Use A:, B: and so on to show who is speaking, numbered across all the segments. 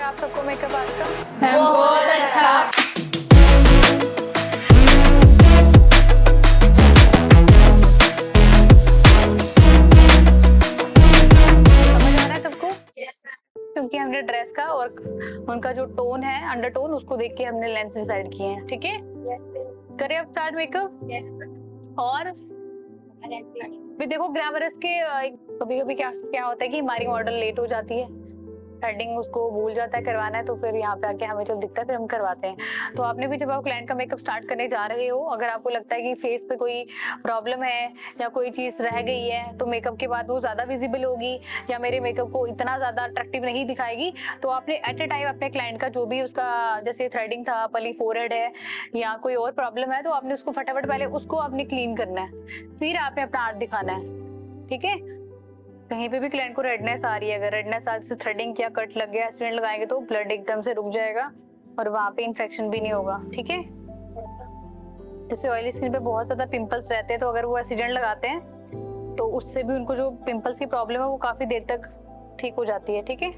A: लगा आप सबको मेकअप आज का?
B: बहुत अच्छा।
A: समझ आ रहा है सबको? क्योंकि हमने ड्रेस का और उनका जो टोन है, अंडरटोन, उसको देख के हमने लेंस डिसाइड किए हैं। ठीक है, करें अब स्टार्ट मेकअप। और भी देखो ग्लैमरस के कभी कभी क्या क्या होता है कि हमारी मॉडल लेट हो जाती है, थ्रेडिंग उसको भूल जाता है करवाना है, तो फिर यहाँ पे आके हमें जो दिखता है फिर हम करवाते हैं। तो आपने भी जब आप क्लाइंट का मेकअप स्टार्ट करने जा रहे हो, अगर आपको लगता है कि फेस पे कोई प्रॉब्लम है या कोई चीज रह गई है तो मेकअप के बाद वो ज्यादा विजिबल होगी या मेरे मेकअप को इतना ज्यादा अट्रैक्टिव नहीं दिखाएगी, तो आपने एट ए टाइम अपने क्लाइंट का जो भी उसका जैसे थ्रेडिंग था, पली फोरहेड है या कोई और प्रॉब्लम है, तो आपने उसको फटाफट पहले उसको आपने क्लीन करना है, फिर आपने अपना आर्ट दिखाना है। ठीक है, कहीं पे भी क्लाइंट को रेडनेस आ रही है, अगर रेडनेस आज से थ्रेडिंग किया, कट लग गया, एस्पिरेंट लगाएंगे तो ब्लड एकदम से रुक जाएगा और वहां पे इन्फेक्शन भी नहीं होगा। ठीक है, जैसे ऑयली स्किन पे बहुत ज्यादा पिंपल्स रहते हैं, तो अगर वो एसिडेंट लगाते हैं तो उससे भी उनको जो पिंपल्स की प्रॉब्लम है वो काफी देर तक ठीक हो जाती है। ठीक है,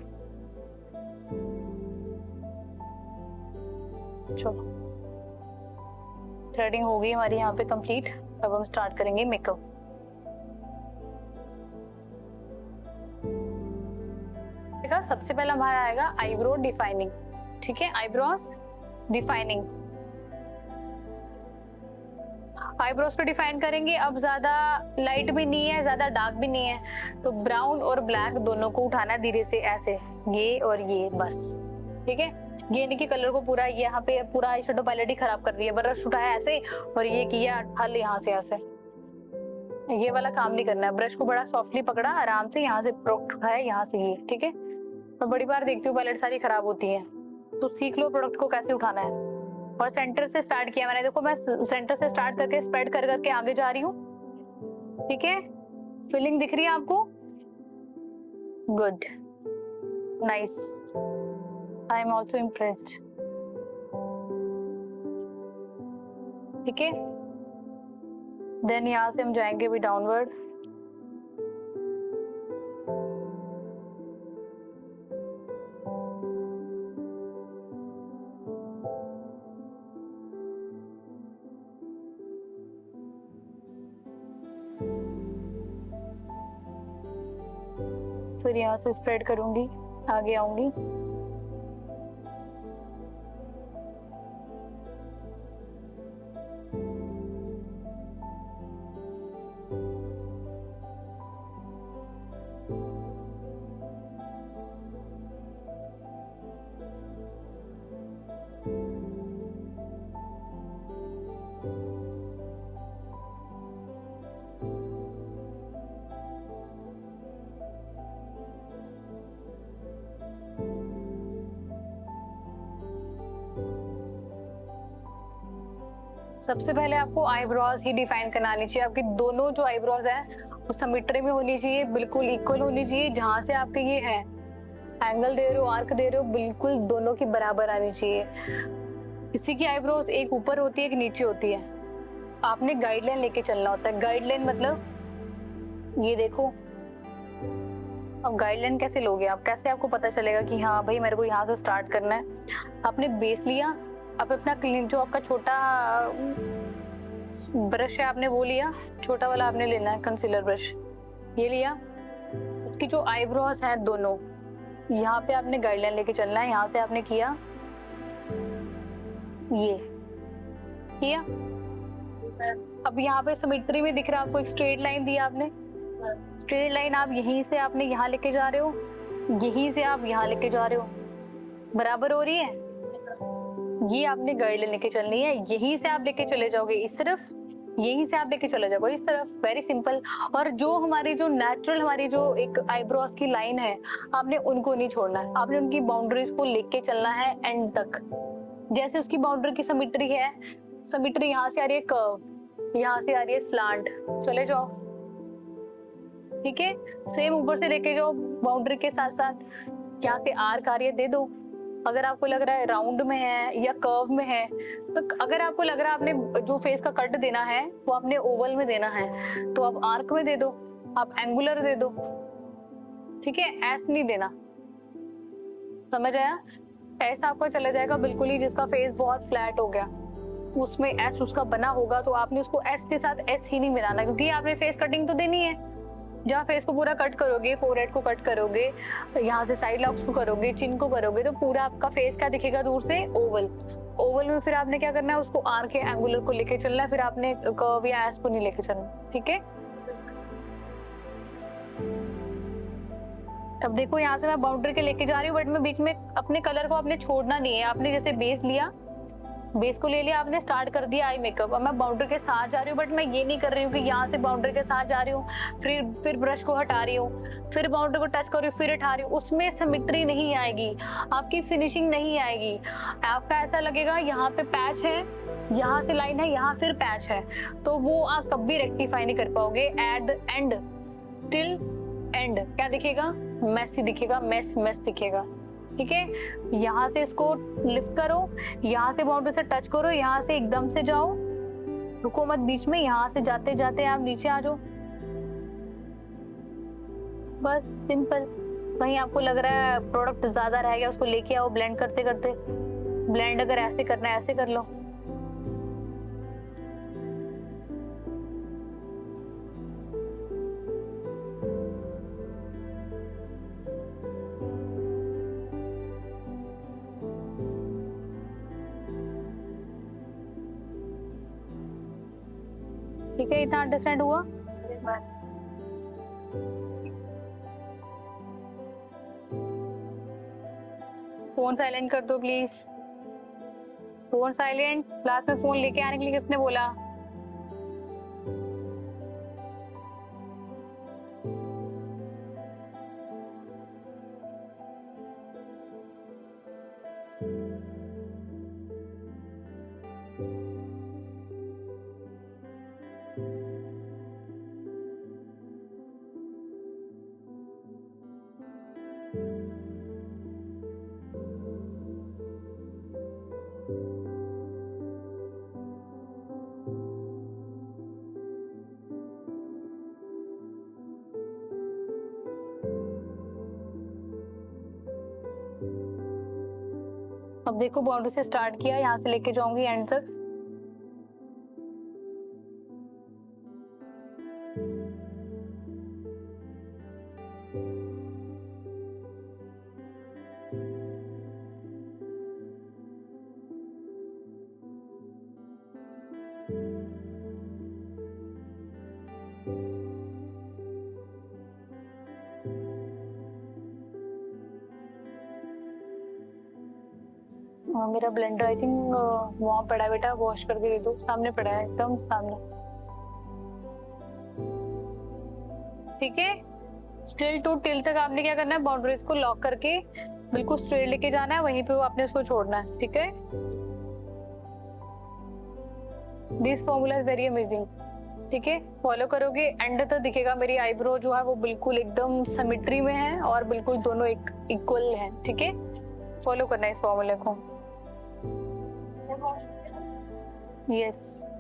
A: चलो थ्रेडिंग हो गई हमारी यहाँ पे कंप्लीट। अब हम स्टार्ट करेंगे मेकअप। सबसे पहला हमारा आएगा आईब्रो डिफाइनिंग। ठीक है, आईब्रोज डिफाइनिंग, आईब्रोज को डिफाइन करेंगे। अब ज्यादा लाइट भी नहीं है, ज्यादा डार्क भी नहीं है, तो ब्राउन और ब्लैक दोनों को उठाना है धीरे से, ऐसे ये और ये, बस। ठीक है, ये नहीं कि कलर को पूरा यहाँ पे पूरा आई शेडो पैलेट ही खराब कर दिया, ब्रश उठाया ऐसे और ये किया हल यहाँ से ऐसे, ये वाला काम नहीं करना है। ब्रश को बड़ा सॉफ्टली पकड़ा, आराम से यहाँ से प्रोडक्ट उठाया, यहाँ से ये। ठीक है, मैं बड़ी बार देखती हूँ पैलेट सारी खराब होती है, तो सीख लो प्रोडक्ट को कैसे उठाना है। और सेंटर से स्टार्ट किया मैंने, देखो मैं सेंटर से स्टार्ट करके स्प्रेड कर करके आगे जा रही हूँ। ठीक है, फिलिंग दिख रही है आपको? Good, nice, I am also impressed. ठीक है, देन यहाँ से हम जाएंगे भी डाउनवर्ड। फिर यहाँ से स्प्रेड करूंगी, आगे आऊंगी। सबसे पहले आपको आईब्रोज ही डिफाइन करनी चाहिए। आपकी दोनों जो आईब्रोज है वो सिमेट्री में होनी चाहिए, बिल्कुल इक्वल होनी चाहिए। जहां से आपके ये है एंगल दे रहे हो, आर्क दे रहे हो, बिल्कुल दोनों की बराबर आनी चाहिए। किसी की आईब्रोज एक ऊपर होती है, एक नीचे होती है। आपने गाइडलाइन लेके चलना होता है। गाइडलाइन मतलब ये देखो, अब गाइडलाइन कैसे लोगे आप, कैसे आपको पता चलेगा कि हाँ भाई मेरे को यहाँ से स्टार्ट करना है। आपने बेस लिया, अब अपना क्लीन जो आपका छोटा ब्रश है आपने वो लिया, छोटा वाला आपने लेना है कंसीलर ब्रश, ये लिया। उसकी जो आईब्रोज हैं दोनों, यहाँ पे आपने गाइडलाइन लेके चलना है। यहाँ से आपने किया, ये किया। अब यहाँ पे सिमेट्री में दिख रहा है आपको, एक स्ट्रेट लाइन दी आपने, स्ट्रेट लाइन आप यहीं से आपने यहाँ लेके जा रहे हो, यहीं से आप यहाँ लेके जा रहे हो, बराबर हो रही है। ये आपने गाइडलाइन लेके चलनी है, यहीं से आप लेके चले जाओगे इस तरफ, यहीं से आप लेके चले जाओगे इस तरफ, वेरी सिंपल। और जो हमारी जो नेचुरल हमारी जो एक आईब्रोज की लाइन है, आपने उनको नहीं छोड़ना है, आपने उनकी बाउंड्रीज को लेके चलना है एंड तक। जैसे उसकी बाउंड्री की सिमेट्री है, सिमेट्री यहाँ से आ रही है कर्व, यहाँ से आ रही है स्लांट, चले जाओ। ठीक है, सेम ऊपर से लेके जाओ बाउंड्री के साथ साथ, यहाँ से आर्क आ रही है दे दो। अगर आपको लग रहा है राउंड में है या कर्व में है, तो अगर आपको लग रहा है आपने जो फेस का कट देना है वो आपने ओवल में देना है, तो आप आर्क में दे दो, आप एंगुलर दे दो। ठीक है, ऐसे नहीं देना। समझ आया? एस आपका चला जाएगा बिल्कुल ही, जिसका फेस बहुत फ्लैट हो गया उसमें एस उसका बना होगा, तो आपने उसको एस के साथ एस ही नहीं मिलाना, क्योंकि आपने फेस कटिंग तो देनी है। जहाँ फेस को पूरा कट करोगे, फोरहेड को कट करोगे, यहाँ से साइड लॉक्स को करोगे, चिन को करोगे, तो पूरा आपका फेस क्या दिखेगा दूर से? ओवल। ओवल में फिर आपने क्या करना है, उसको आर के एंगुलर को लेके चलना है, फिर आपने कर्व या एस को नहीं लेके चलना। ठीक है, अब देखो यहाँ से मैं बाउंड्री के लेके जा रही हूँ, बट मैं बीच में अपने कलर को आपने छोड़ना नहीं है। आपने जैसे बेस लिया, बेस को ले लिया आपने, स्टार्ट कर दिया आई मेकअप। अब मैं बाउंड्री के साथ जा रही हूँ, बट मैं ये नहीं कर रही हूँ कि यहाँ से बाउंड्री के साथ जा रही हूँ, फिर ब्रश को हटा रही हूँ, फिर बाउंड्री को टच कर रही हूँ, फिर हटा रही हूँ। उसमें सिमेट्री नहीं आएगी, आपकी फिनिशिंग नहीं आएगी। आपका ऐसा लगेगा यहाँ पे पैच है, यहाँ से लाइन है, यहाँ फिर पैच है, तो वो आप कभी रेक्टिफाई नहीं कर पाओगे। At the end, till and क्या दिखेगा? मेसी दिखेगा, मेस दिखेगा। ठीक है, यहाँ से इसको लिफ्ट करो, यहाँ से बाउंड्री से टच करो, यहाँ से एकदम से जाओ, रुको मत बीच में, यहाँ से जाते जाते आप नीचे आ जाओ, बस सिंपल। कहीं आपको लग रहा है प्रोडक्ट ज्यादा रह गया, उसको लेके आओ, ब्लेंड करते करते। ब्लेंड अगर ऐसे करना है ऐसे कर लो। ठीक है, इतना अंडरस्टैंड हुआ? फोन साइलेंट कर दो प्लीज, फोन साइलेंट। क्लास में फोन लेके आने के लिए किसने बोला? अब देखो बाउंड्री से स्टार्ट किया, यहाँ से लेके जाऊंगी एंड तक। मेरा ब्लेंडर आई थिंक वहाँ पड़ा है, बेटा वॉश करके दे दो, सामने पड़ा है, एकदम सामने। ठीक है, स्टिल टू टिल तक आपने क्या करना है, बाउंड्रीज को लॉक करके बिल्कुल स्ट्रेट लेके जाना है, वहीं पे वो आपने उसको छोड़ना है। ठीक है, this formula is very amazing. ठीक है, फॉलो करोगे एंड तक दिखेगा मेरी आईब्रो जो है वो बिल्कुल एकदम सिमेट्री में है और बिल्कुल दोनों एक इक्वल है। ठीक है, फॉलो करना है इस फॉर्मूले को। Yes,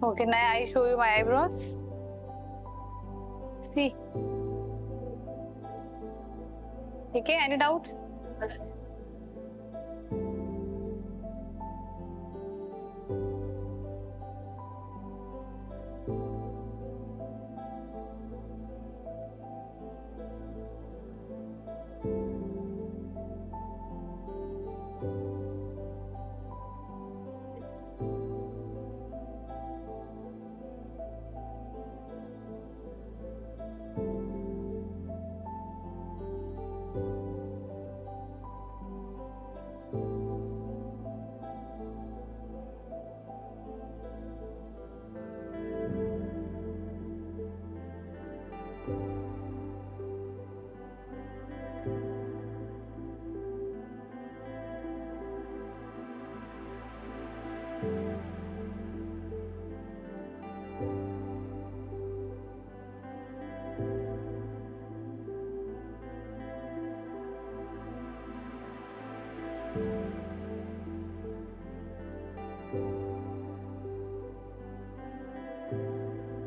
A: okay, now I show you my eyebrows. See, ठीक है, any doubt?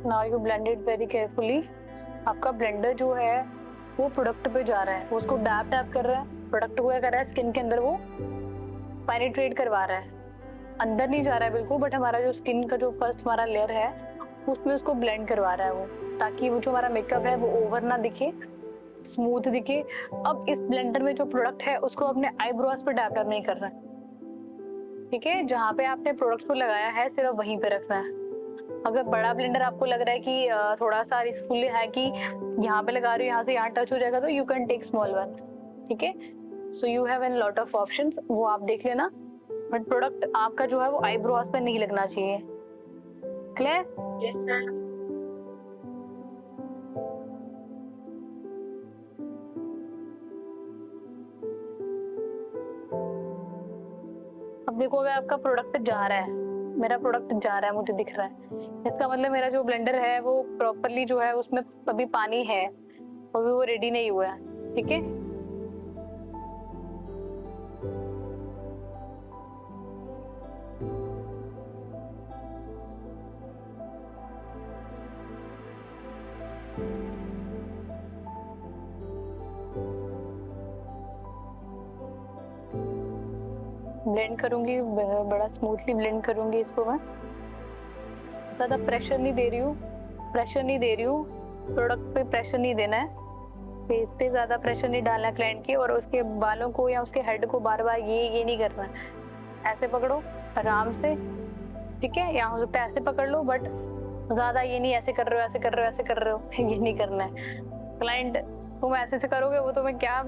A: Now you blend it very carefully. आपका ब्लेंडर जो है वो प्रोडक्ट पे जा रहा है, वो उसको डैप टैप कर रहा है, प्रोडक्ट को क्या कर रहा है, स्किन के अंदर वो पेनिट्रेट करवा रहा है। अंदर नहीं जा रहा है बिल्कुल, बट हमारा जो स्किन का जो फर्स्ट हमारा लेयर है उसमें उसको ब्लेंड करवा रहा है वो, ताकि वो जो हमारा मेकअप है वो ओवर ना दिखे, स्मूथ दिखे। अब इस ब्लेंडर में जो प्रोडक्ट है उसको अपने आईब्रोज पे डैप टैप नहीं करना है, ठीक है। जहाँ पे आपने प्रोडक्ट को लगाया है सिर्फ वहीं पे रखना है। अगर बड़ा ब्लेंडर आपको लग रहा है कि थोड़ा सा रिस्कफुल है कि यहाँ पे लगा रही हूँ, यहाँ से यहाँ टच हो जाएगा, तो you can take small one, ठीक है। So you have an lot of options, वो आप देख लेना, बट प्रोडक्ट आपका जो है वो आईब्रोज पे नहीं लगना चाहिए। क्लियर? Yes sir. अब देखो, अगर आपका प्रोडक्ट जा रहा है, मेरा प्रोडक्ट जा रहा है, मुझे दिख रहा है, इसका मतलब मेरा जो ब्लेंडर है वो प्रॉपरली जो है उसमें अभी पानी है, अभी वो रेडी नहीं हुआ है, ठीक है। ब्लेंड करूंगी, बड़ा स्मूथली ब्लेंड करूंगी इसको मैं, ज्यादा प्रेशर नहीं दे रही हूँ, प्रेशर नहीं दे रही हूँ, प्रोडक्ट पे प्रेशर नहीं देना है, फेस पे ज्यादा प्रेशर नहीं डालना क्लाइंट के, और उसके बालों को या उसके हेड को बार बार ये नहीं करना है। ऐसे पकड़ो आराम से, ठीक है, या हो सकता है ऐसे पकड़ लो, बट ज्यादा ये नहीं ऐसे कर रहे हो, ऐसे कर रहे हो, ऐसे कर रहे हो ये नहीं करना है। क्लाइंट तुम ऐसे से करोगे, वो तुम्हें क्या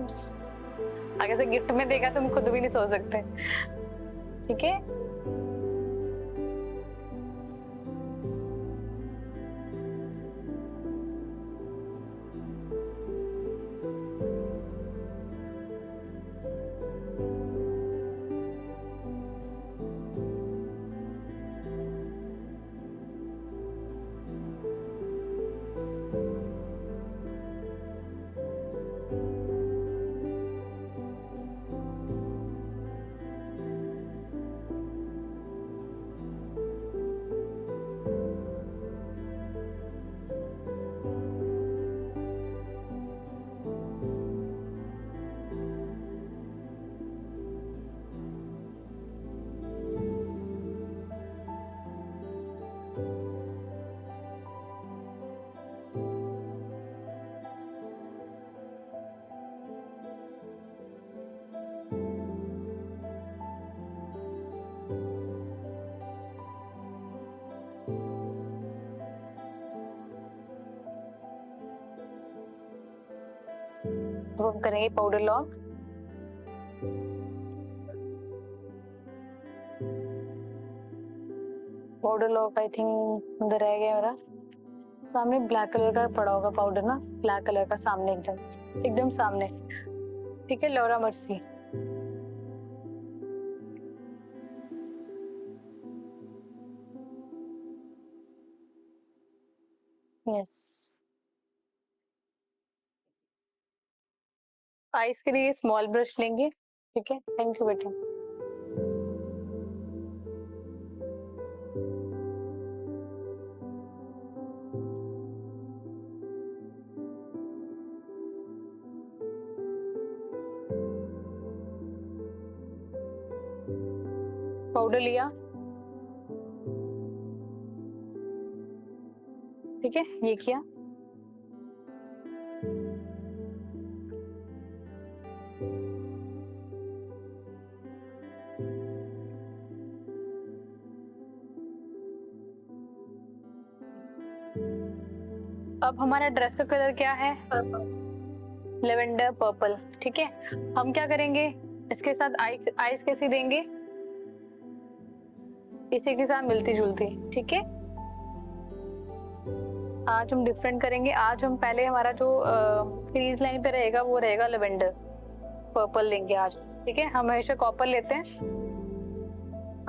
A: आगे से गिफ्ट में देगा, तुम खुद भी नहीं सोच सकते, ठीक है। तो हम करेंगे powder lock. Powder lock I think अंदर रह गया मेरा, सामने ब्लैक कलर का पड़ा होगा पाउडर ना, ब्लैक कलर का सामने, एकदम एकदम सामने, ठीक है। लौरा मर्सी, यस। आइस के लिए स्मॉल ब्रश लेंगे, ठीक है। थैंक यू बेटा। पाउडर लिया, ठीक है, ये किया, अब हमारा ड्रेस का कलर क्या है? Lavender purple. ठीक है, हम क्या करेंगे इसके साथ? आइस कैसी देंगे? इसी के साथ मिलती जुलती। ठीक है, आज हम डिफरेंट करेंगे। आज हम पहले हमारा जो क्रीज लाइन पे रहेगा वो रहेगा लेवेंडर पर्पल लेंगे आज। ठीक है, हम हमेशा कॉपर लेते हैं,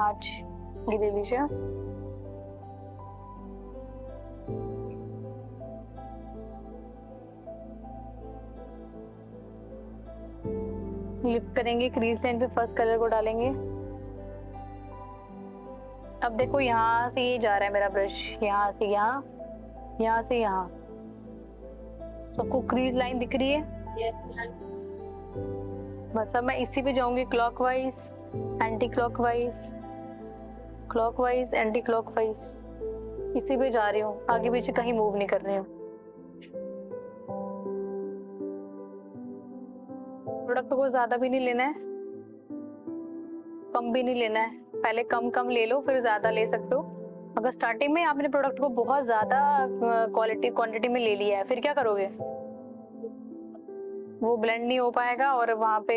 A: आज ये ले लीजिए। लिफ्ट करेंगे, क्रीज लाइन पे फर्स्ट कलर को डालेंगे। अब देखो यहाँ से ये जा रहा है मेरा ब्रश, यहाँ से यहाँ, यहाँ से यहाँ। सबको क्रीज लाइन दिख रही है? बस अब मैं इसी पे जाऊंगी, clockwise, anti clockwise, clockwise, anti clockwise, इसी पे जा रही हूँ, आगे पीछे कहीं मूव नहीं कर रही हूँ। प्रोडक्ट को ज्यादा भी नहीं लेना है, कम भी नहीं लेना है। पहले कम कम ले लो, फिर ज्यादा ले सकते हो। अगर स्टार्टिंग में आपने प्रोडक्ट को बहुत ज्यादा क्वांटिटी में ले लिया है, फिर क्या करोगे? वो ब्लेंड नहीं हो पाएगा और वहां पे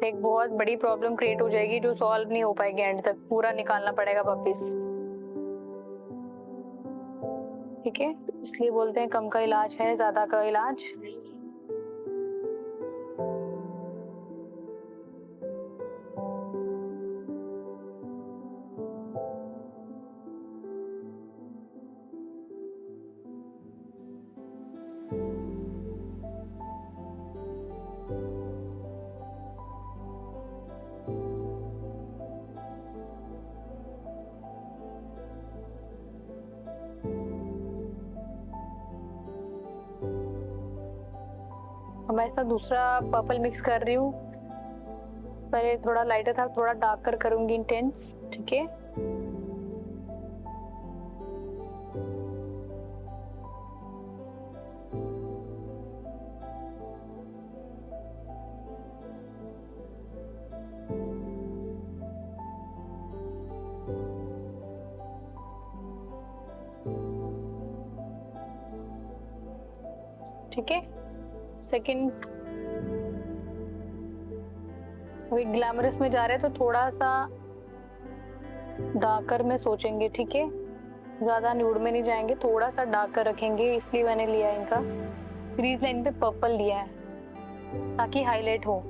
A: एक बहुत बड़ी प्रॉब्लम क्रिएट हो जाएगी जो सॉल्व नहीं हो पाएगी, एंड तक पूरा निकालना पड़ेगा वापिस। ठीक है, इसलिए बोलते हैं कम का इलाज है ज्यादा का इलाज। मैं ऐसा दूसरा पर्पल मिक्स कर रही हूँ। पहले थोड़ा लाइटर था, थोड़ा डार्कर करूंगी, इंटेंस। ठीक है, ठीक है। सेकंड, अभी ग्लैमरस में जा रहे हैं तो थोड़ा सा डार्कर में सोचेंगे। ठीक है, ज्यादा न्यूड में नहीं जाएंगे, थोड़ा सा डार्कर रखेंगे, इसलिए मैंने लिया है इनका क्रीज लाइन पे पर्पल लिया है ताकि हाईलाइट हो।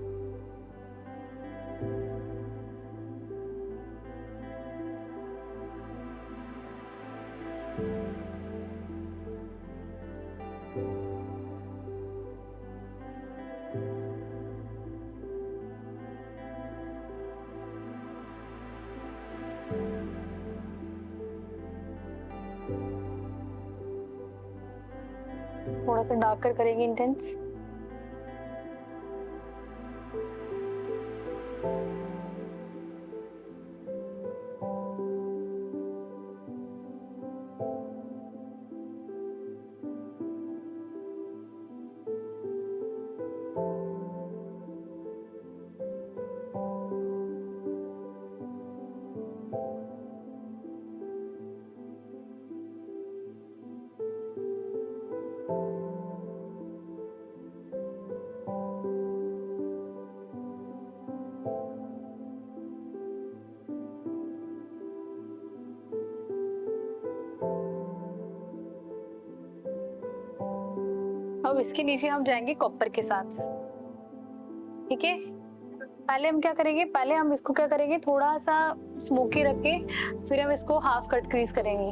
A: थोड़ा सा डार्कर करेंगे, इंटेंस। अब इसके नीचे हम जाएंगे कॉपर के साथ। ठीक है, पहले हम क्या करेंगे, पहले हम इसको क्या करेंगे, थोड़ा सा स्मोकी रख के फिर हम इसको हाफ कट क्रीज करेंगे।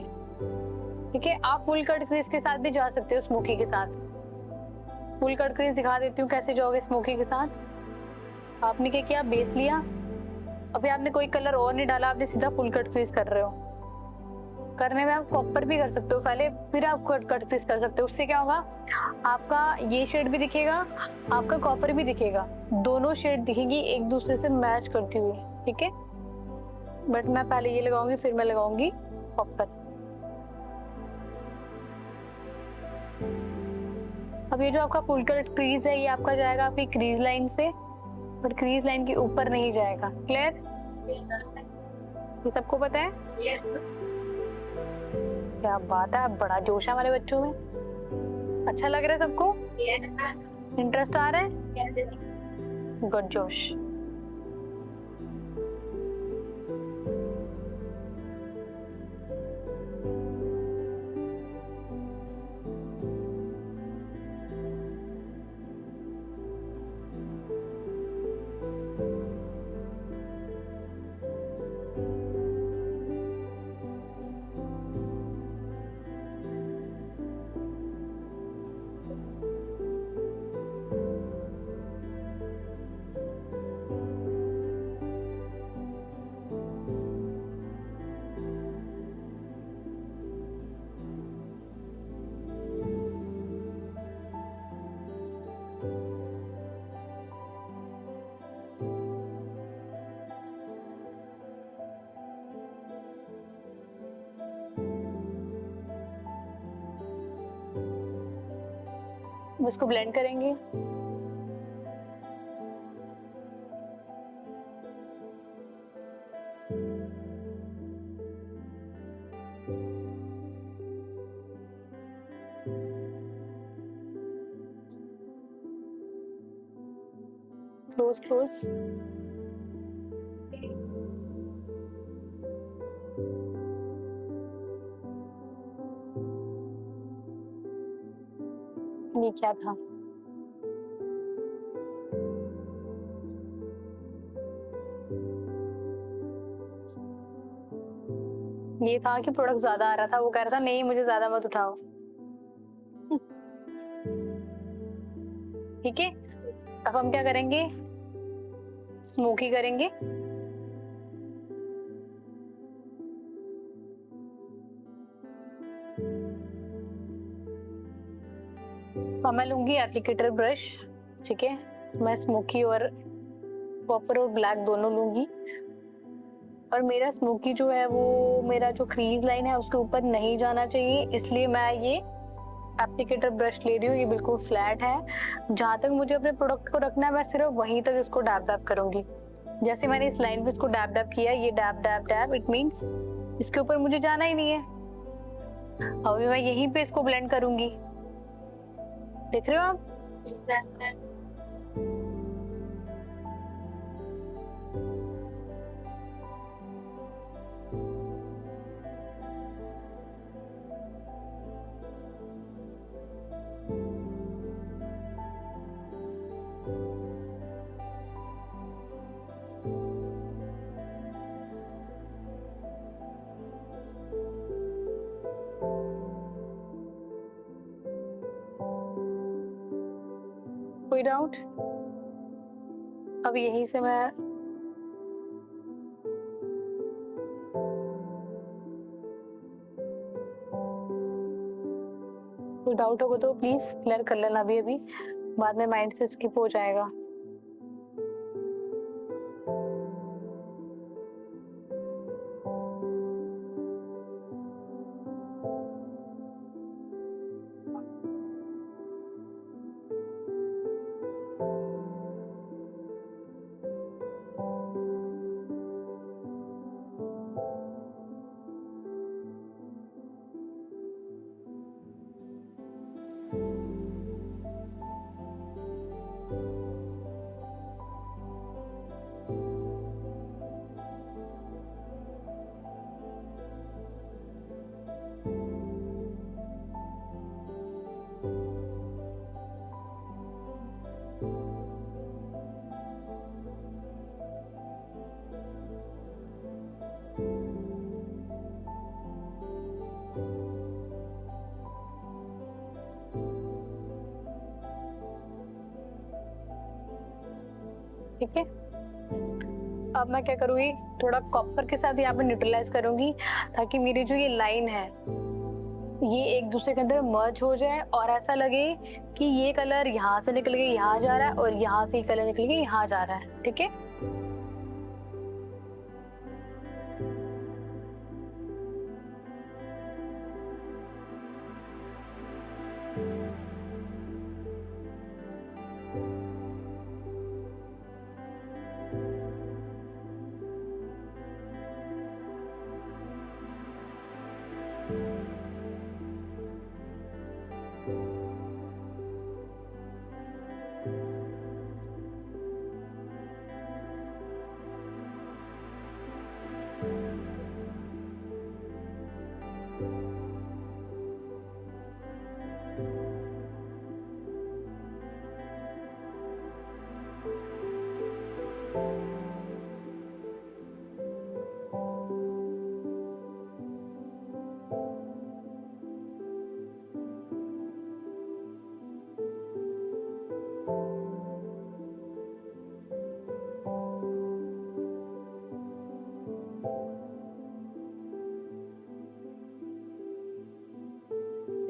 A: ठीक है, आप फुल कट क्रीज के साथ भी जा सकते हो, स्मोकी के साथ। फुल कट क्रीज दिखा देती हूँ कैसे जाओगे स्मोकी के साथ। आपने क्या किया, बेस लिया, अभी आपने कोई कलर और नहीं डाला, आपने सीधा फुल कट क्रीज कर रहे हो। करने में आप कॉपर भी कर सकते हो पहले, फिर आप कट क्रीज कर सकते हो। उससे क्या होगा, आपका ये शेड भी दिखेगा, आपका कॉपर भी दिखेगा, दोनों शेड दिखेगी एक दूसरे से मैच करती हुई। ठीक है, बट मैं पहले ये लगाऊंगी, फिर मैं लगाऊंगी कॉपर। अब ये जो आपका फुल कट क्रीज है, ये आपका जाएगा आपकी क्रीज लाइन से, बट क्रीज लाइन के ऊपर नहीं जाएगा। क्लियर? ये सबको पता है?
B: यस।
A: क्या बात है, बड़ा जोश है हमारे बच्चों में। अच्छा लग रहा है सबको? इंटरेस्ट आ रहा है? गुड जोश। इसको ब्लेंड करेंगे। Close close. ये क्या था? ये था कि प्रोडक्ट ज्यादा आ रहा था, वो कह रहा था नहीं मुझे ज्यादा मत उठाओ। ठीक है, अब हम क्या करेंगे? स्मोकी करेंगे। अब मैं लूंगी एप्लीकेटर ब्रश। ठीक है, मैं स्मोकी और कॉपर और ब्लैक दोनों लूंगी। और मेरा स्मोकी जो है वो मेरा जो क्रीज लाइन है उसके ऊपर नहीं जाना चाहिए, इसलिए मैं ये एप्लीकेटर ब्रश ले रही हूँ। ये बिल्कुल फ्लैट है, जहां तक मुझे अपने प्रोडक्ट को रखना है मैं सिर्फ वहीं तक इसको डैब डैब करूंगी। जैसे मैंने इस लाइन पे इसको डैब डैब किया, ये dab dab dab, it means इसके ऊपर मुझे जाना ही नहीं है। अभी मैं यहीं पे इसको ब्लेंड करूंगी, देख रहे हो आप? कोई डाउट? अब यहीं से मैं कोई डाउट होगा तो प्लीज क्लियर कर लेना अभी अभी, बाद में माइंड से स्किप हो जाएगा। ठीक है, अब मैं क्या करूंगी, थोड़ा कॉपर के साथ यहाँ पे न्यूट्रलाइज करूंगी, ताकि मेरी जो ये लाइन है ये एक दूसरे के अंदर मर्ज हो जाए और ऐसा लगे कि ये कलर यहाँ से निकल के यहाँ जा रहा है और यहाँ से ये कलर निकल के यहाँ जा रहा है। ठीक है,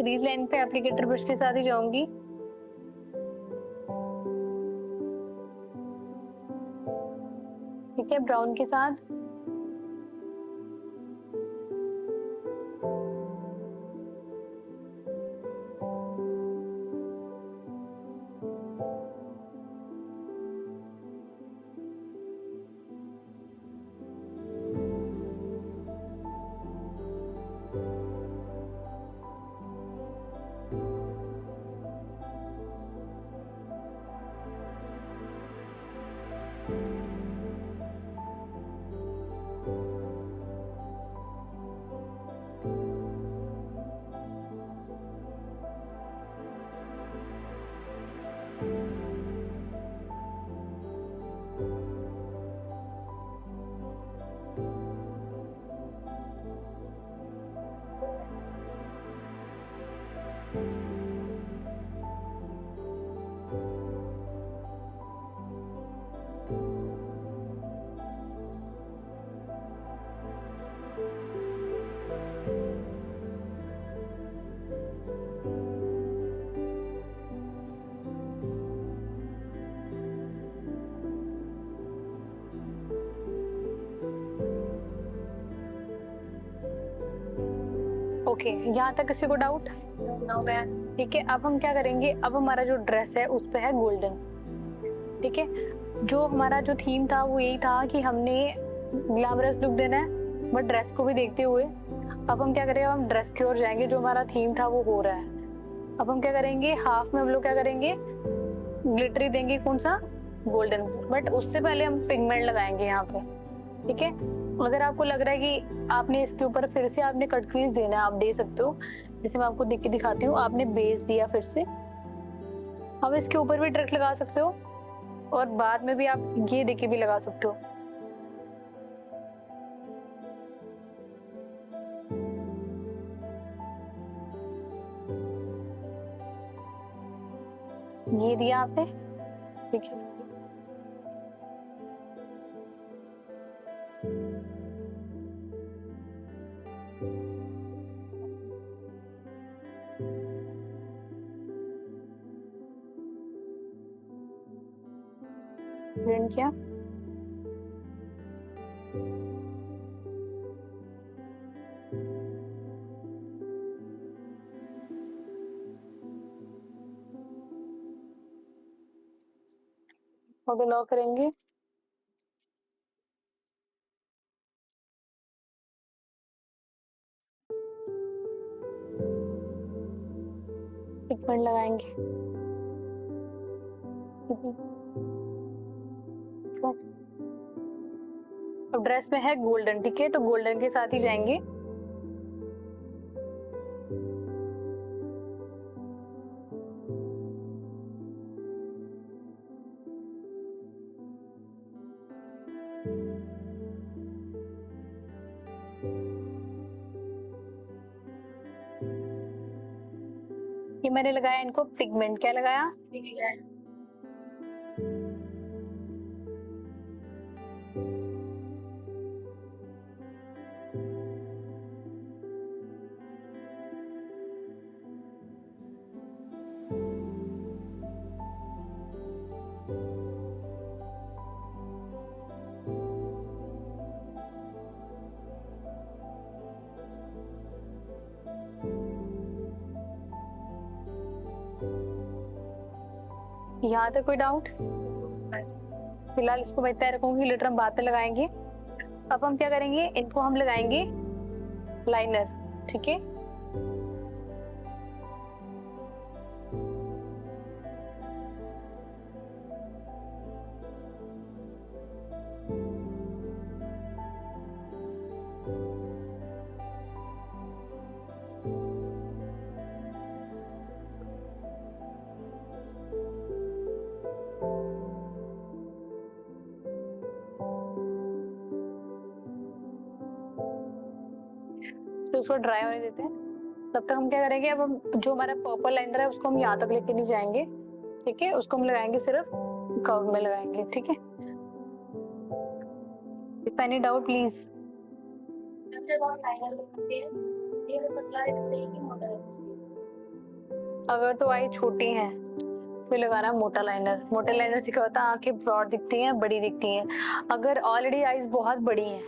A: क्रीज लाइन पे एप्लीकेटर ब्रश के साथ ही जाऊंगी। ठीक है, ब्राउन के साथ। ओके, यहाँ तक किसी को डाउट? ठीक है, अब हम क्या करेंगे, अब हमारा जो ड्रेस है उस पे है गोल्डन। ठीक है, जो हमारा जो थीम था वो यही था कि हमने ग्लैमरस लुक देना है बट ड्रेस को भी देखते हुए। अब हम क्या करेंगे, हम ड्रेस की ओर जाएंगे, जो हमारा थीम था वो हो रहा है। अब हम क्या करेंगे, हाफ में हम लोग क्या करेंगे, ग्लिटरी देंगे, कौन सा, गोल्डन, बट उससे पहले हम पिगमेंट लगाएंगे यहाँ पे। ठीक है, अगर आपको लग रहा है कि आपने इसके ऊपर फिर से आपने कट क्रीज देना है, आप दे सकते हो। जैसे मैं आपको देख के दिखाती हूँ, आपने बेस दिया फिर से, अब इसके ऊपर भी डायरेक्ट लगा सकते हो और बाद में भी आप ये देके भी लगा सकते हो। ये दिया आपने, ठीक है। ब्लेंड किया, और लॉक करेंगे। पिगमेंट लगाएंगे। अब ड्रेस में है गोल्डन, ठीक है, तो गोल्डन के साथ ही जाएंगे। ये मैंने लगाया इनको पिगमेंट, क्या लगाया, यहाँ तक कोई डाउट? फिलहाल इसको मैं इतना रखूंगी, ग्लिटर हम बाद में लगाएंगे। अब हम क्या करेंगे, इनको हम लगाएंगे लाइनर। ठीक है, तो उसको ड्राई होने देते हैं। तब तक हम क्या करेंगे, अब हम जो हमारा पर्पल लाइनर है उसको हम यहाँ तक लेके नहीं जाएंगे। ठीक है, उसको हम लगाएंगे सिर्फ कर्व में लगाएंगे। ठीक है, इफ एनी डाउट प्लीज। अगर तो आई छोटी है फिर लगाना मोटा लाइनर। मोटे लाइनर से क्या होता है, आंखें ब्रॉड दिखती हैं, बड़ी दिखती हैं। अगर ऑलरेडी आईज बहुत बड़ी हैं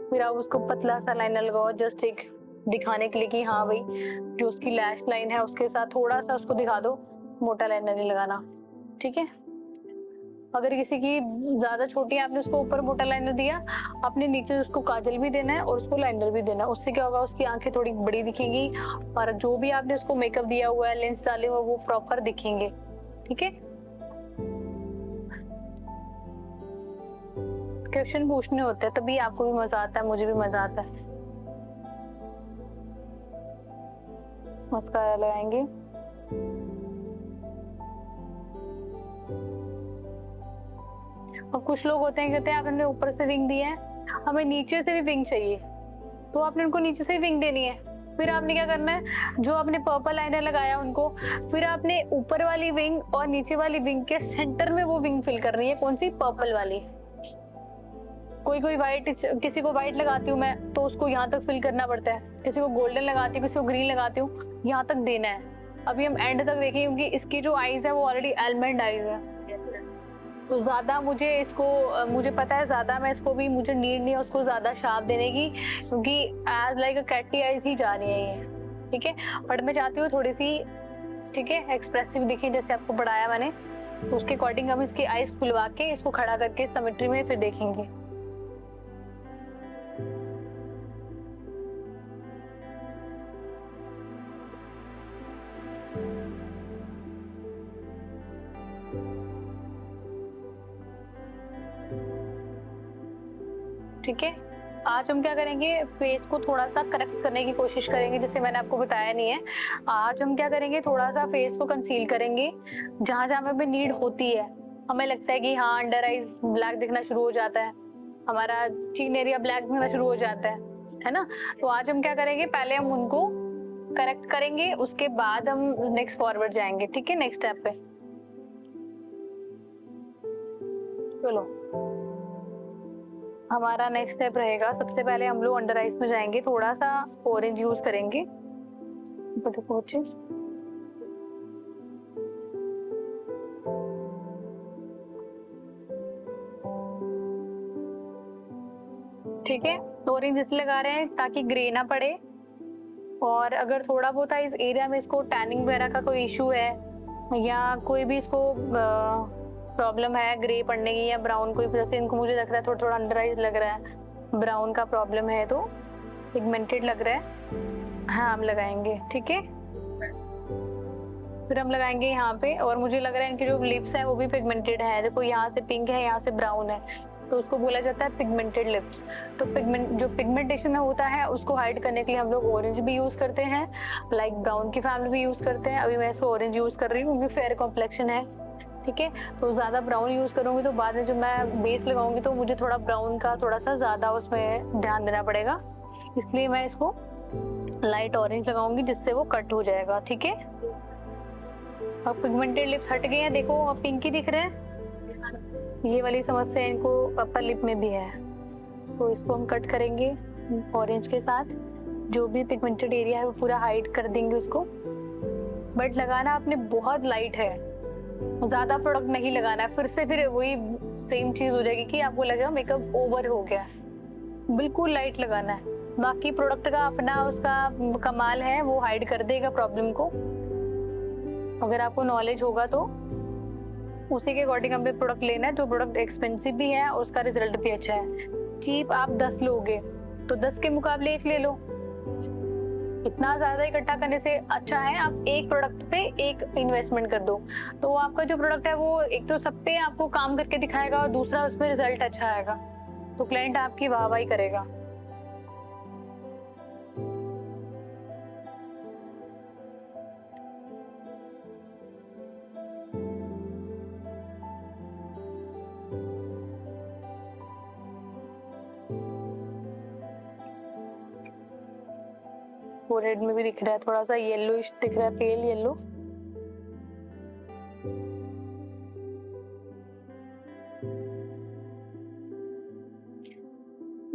A: फिर आप उसको पतला सा लाइनर लगाओ, जस्ट एक दिखाने के लिए कि हाँ भाई जो उसकी लैश लाइन है उसके साथ थोड़ा सा उसको दिखा दो, मोटा लाइनर नहीं लगाना, ठीक है। अगर किसी की ज्यादा छोटी है, आपने उसको ऊपर मोटा लाइनर दिया, आपने नीचे उसको काजल भी देना है और उसको लाइनर भी देना है। उससे क्या होगा, उसकी आंखें थोड़ी बड़ी दिखेंगी और जो भी आपने उसको मेकअप दिया हुआ है, लेंस डाले हुए, वो प्रॉपर दिखेंगे, ठीक है। क्वेश्चन पूछने होते हैं तभी आपको भी मजा आता है, मुझे भी मजा आता है। मस्कारा लगाएंगे। और कुछ लोग होते हैं कहते हैं आपने ऊपर से विंग दिया है, हमें नीचे से भी विंग चाहिए, तो आपने उनको नीचे से विंग देनी है। फिर आपने क्या करना है, जो आपने पर्पल लाइनर लगाया उनको, फिर आपने ऊपर वाली विंग और नीचे वाली विंग के सेंटर में वो विंग फिल करनी है। कौन सी? पर्पल वाली। कोई कोई व्हाइट, किसी को व्हाइट लगाती हूँ मैं तो उसको यहाँ तक फिल करना पड़ता है, किसी को गोल्डन लगाती हूँ, किसी को ग्रीन लगाती हूँ, यहाँ तक देना है। अभी हम एंड तक देखेंगे क्योंकि इसकी जो आईज है वो ऑलरेडी आलमंड आईज है। तो ज्यादा मुझे इसको मुझे पता है ज्यादा मैं इसको भी, मुझे नीड नहीं है उसको ज्यादा शार्प देने की, क्योंकि as like a catty eyes ही जा रही है ये, ठीक है। बट मैं चाहती हूँ थोड़ी सी, ठीक है, एक्सप्रेसिव दिखे जैसे आपको पढ़ाया मैंने, तो उसके अकॉर्डिंग हम इसकी आईज खुलवा के इसको खड़ा करके सिमेट्री में फिर देखेंगे। ठीक है, आज हम क्या करेंगे, फेस को थोड़ा सा करेक्ट करने की कोशिश करेंगे, जैसे मैंने आपको बताया नहीं है। आज हम क्या करेंगे, थोड़ा सा फेस को कंसील करेंगे जहां जहां हमें नीड होती है। हमें लगता है कि हाँ अंडर आईज ब्लैक दिखना शुरू हो जाता है, हमारा चीन एरिया ब्लैक दिखना शुरू हो जाता है ना। तो आज हम क्या करेंगे, पहले हम उनको करेक्ट करेंगे, उसके बाद हम नेक्स्ट फॉरवर्ड जाएंगे, ठीक है, नेक्स्ट स्टेप पे। चलो, हमारा नेक्स्ट स्टेप रहेगा, सबसे पहले हम लोग अंडर आइज में जाएंगे, थोड़ा सा ऑरेंज यूज करेंगे। ठीक है, तो ऑरेंज इसलिए लगा रहे हैं ताकि ग्रे ना पड़े, और अगर थोड़ा बहुत इस एरिया में इसको टैनिंग वगैरह का कोई इशू है या कोई भी इसको प्रॉब्लम है ग्रे पड़ने की या ब्राउन, कोई जैसे इनको मुझे लग रहा है थोड़ा थोड़ा अंडर आइज लग रहा है, ब्राउन का प्रॉब्लम है तो पिगमेंटेड लग रहा है, हाँ हम लगाएंगे, ठीक है। फिर हम लगाएंगे यहाँ पे, और मुझे लग रहा है इनके जो लिप्स है वो भी पिगमेंटेड है, देखो यहाँ से पिंक है, यहाँ से ब्राउन है, तो उसको बोला जाता है पिगमेंटेड लिप्स। तो पिगमेंट जो पिगमेंटेशन में होता है उसको हाइड करने के लिए हम लोग ऑरेंज भी यूज करते हैं, लाइक ब्राउन की फैमिली भी यूज करते हैं। अभी मैं इसको ऑरेंज यूज कर रही हूँ क्योंकि फेयर कॉम्प्लेक्शन है, ठीक है। तो ज्यादा ब्राउन यूज करूंगी तो बाद में जब मैं बेस लगाऊंगी तो मुझे थोड़ा ब्राउन का थोड़ा सा ज्यादा उसमें ध्यान देना पड़ेगा, इसलिए मैं इसको लाइट ऑरेंज लगाऊंगी जिससे वो कट हो जाएगा, ठीक है। अब पिगमेंटेड लिप्स हट गए हैं, देखो अब पिंकी दिख रहे हैं। ये वाली समस्या इनको अपर लिप में भी है, तो इसको हम कट करेंगे ऑरेंज के साथ, जो भी पिगमेंटेड एरिया है वो पूरा हाइड कर देंगे उसको। बट लगाना आपने बहुत लाइट है, ज्यादा प्रोडक्ट नहीं लगाना है, फिर वही सेम चीज हो जाएगी कि आपको लगेगा मेकअप ओवर हो गया। बिल्कुल लाइट लगाना है, बाकी प्रोडक्ट का अपना उसका कमाल है, वो हाइड कर देगा प्रॉब्लम को। अगर आपको नॉलेज होगा तो उसी के अकॉर्डिंग हमें प्रोडक्ट लेना है, जो प्रोडक्ट एक्सपेंसिव भी है और उसका रिजल्ट भी अच्छा है। चीप आप 10 लोगे तो 10 के मुकाबले एक ले लो, इतना ज्यादा इकट्ठा करने से अच्छा है आप एक प्रोडक्ट पे एक इन्वेस्टमेंट कर दो, तो आपका जो प्रोडक्ट है वो एक तो सब पे आपको काम करके दिखाएगा और दूसरा उसमें रिजल्ट अच्छा आएगा, तो क्लाइंट आपकी वाहवाही करेगा। फोरहेड में भी दिख रहा है, थोड़ा सा येलोइश दिख रहा है, पेल येलो।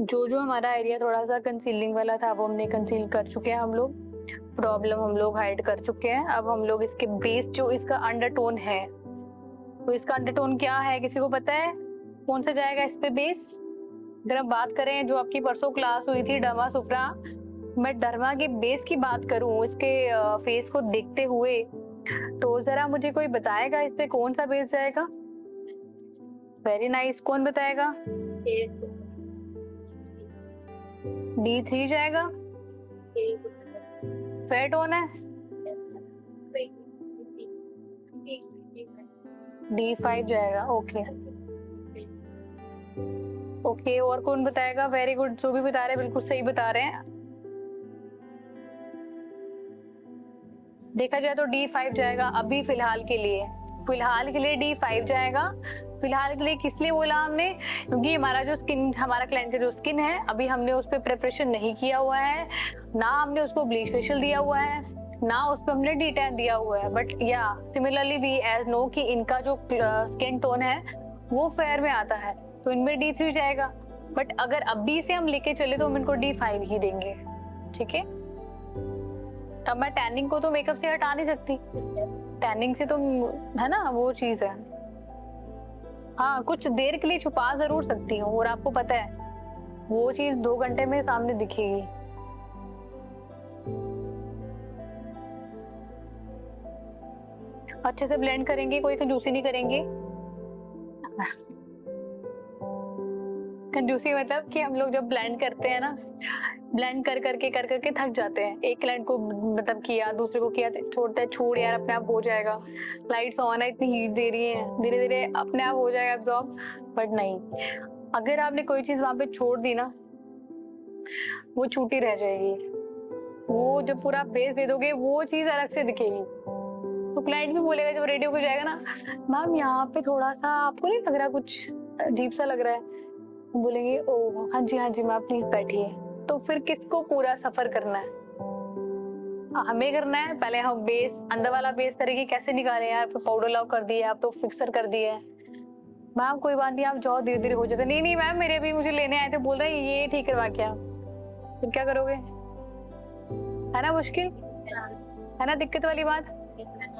A: जो जो हमारा एरिया थोड़ा सा कंसीलिंग वाला था वो हमने कंसील कर चुके हैं हम लोग। प्रॉब्लम हम लोग हाइड कर चुके हैं। अब हम लोग इसके बेस जो इसका अंडरटोन है, तो इसका अंडरटोन क्या है, किसी को पता है कौन सा जाएगा इस पे बेस? अगर हम बात करें जो आपकी परसों क्लास हुई थी डर्मा सुप्रा, मैं डर्मा के बेस की बात करूं इसके फेस को देखते हुए, तो जरा मुझे कोई बताएगा इस पे कौन सा बेस जाएगा? वेरी नाइस, कौन बताएगा? D3 जाएगा। फेयर टोन है, D5 जाएगा। ओके ओके, और कौन बताएगा? वेरी गुड, जो भी बता रहे हैं बिल्कुल सही बता रहे हैं। देखा जाए तो D5 जाएगा अभी फिलहाल के लिए, D5 जाएगा। फिलहाल के लिए किस लिए बोला हमने? क्योंकि हमारा जो स्किन, हमारा क्लाइंट का जो स्किन है, अभी हमने उस पर प्रिपरेशन नहीं किया हुआ है, ना हमने उसको ब्लीच फेशियल दिया हुआ है, ना उस पर हमने D10 दिया हुआ है। बट या सिमिलरली वी एज नो कि इनका जो स्किन टोन है वो फेयर में आता है, तो इनमें D3 जाएगा। बट अगर अभी से हम लेके चले तो हम इनको D5 ही देंगे, ठीक है। अब मैं टैनिंग को तो मेकअप से हटा नहीं सकती, टैनिंग से तो है ना वो चीज है। हाँ, कुछ देर के लिए छुपा जरूर सकती हूँ, और आपको पता है वो चीज 2 घंटे में सामने दिखेगी। अच्छे से ब्लेंड करेंगे, कोई कंजूसी नहीं करेंगे। कंजूसी मतलब कि हम लोग जब ब्लेंड करते हैं ना, ब्लेंड कर करके थक जाते हैं। एक क्लाइंट को मतलब किया, दूसरे को किया, छोड़ता है, छोड़ यार अपने आप हो जाएगा, लाइट्स ऑन है, इतनी हीट दे रही है, धीरे धीरे अपने आप हो जाएगा एब्जॉर्ब। बट नहीं, अगर आपने कोई चीज वहां पे छोड़ दी ना, वो छूटी रह जाएगी। वो जब पूरा बेस दे दोगे वो चीज अलग से दिखेगी, तो क्लाइंट भी बोलेगा जब रेडी होकर जाएगा ना, मैम यहाँ पे थोड़ा सा आपको नहीं लग रहा, कुछ अजीब सा लग रहा है? बोलेंगे ओ हाँ जी मैम प्लीज बैठिए। तो फिर किसको पूरा सफर करना है? हमें करना है। पहले हम बेस, अंदर वाला बेस करेंगे, कैसे निकाले यार, पाउडर लॉक कर दिया, आप तो फिक्सर कर दिया है। मैम कोई बात नहीं, आप जाओ, धीरे धीरे हो जाएगा। नहीं मैम, मेरे भी मुझे लेने आए थे, बोल रहे हैं ये ठीक करवा के आओ। फिर क्या करोगे? है ना मुश्किल, है ना दिक्कत वाली बात।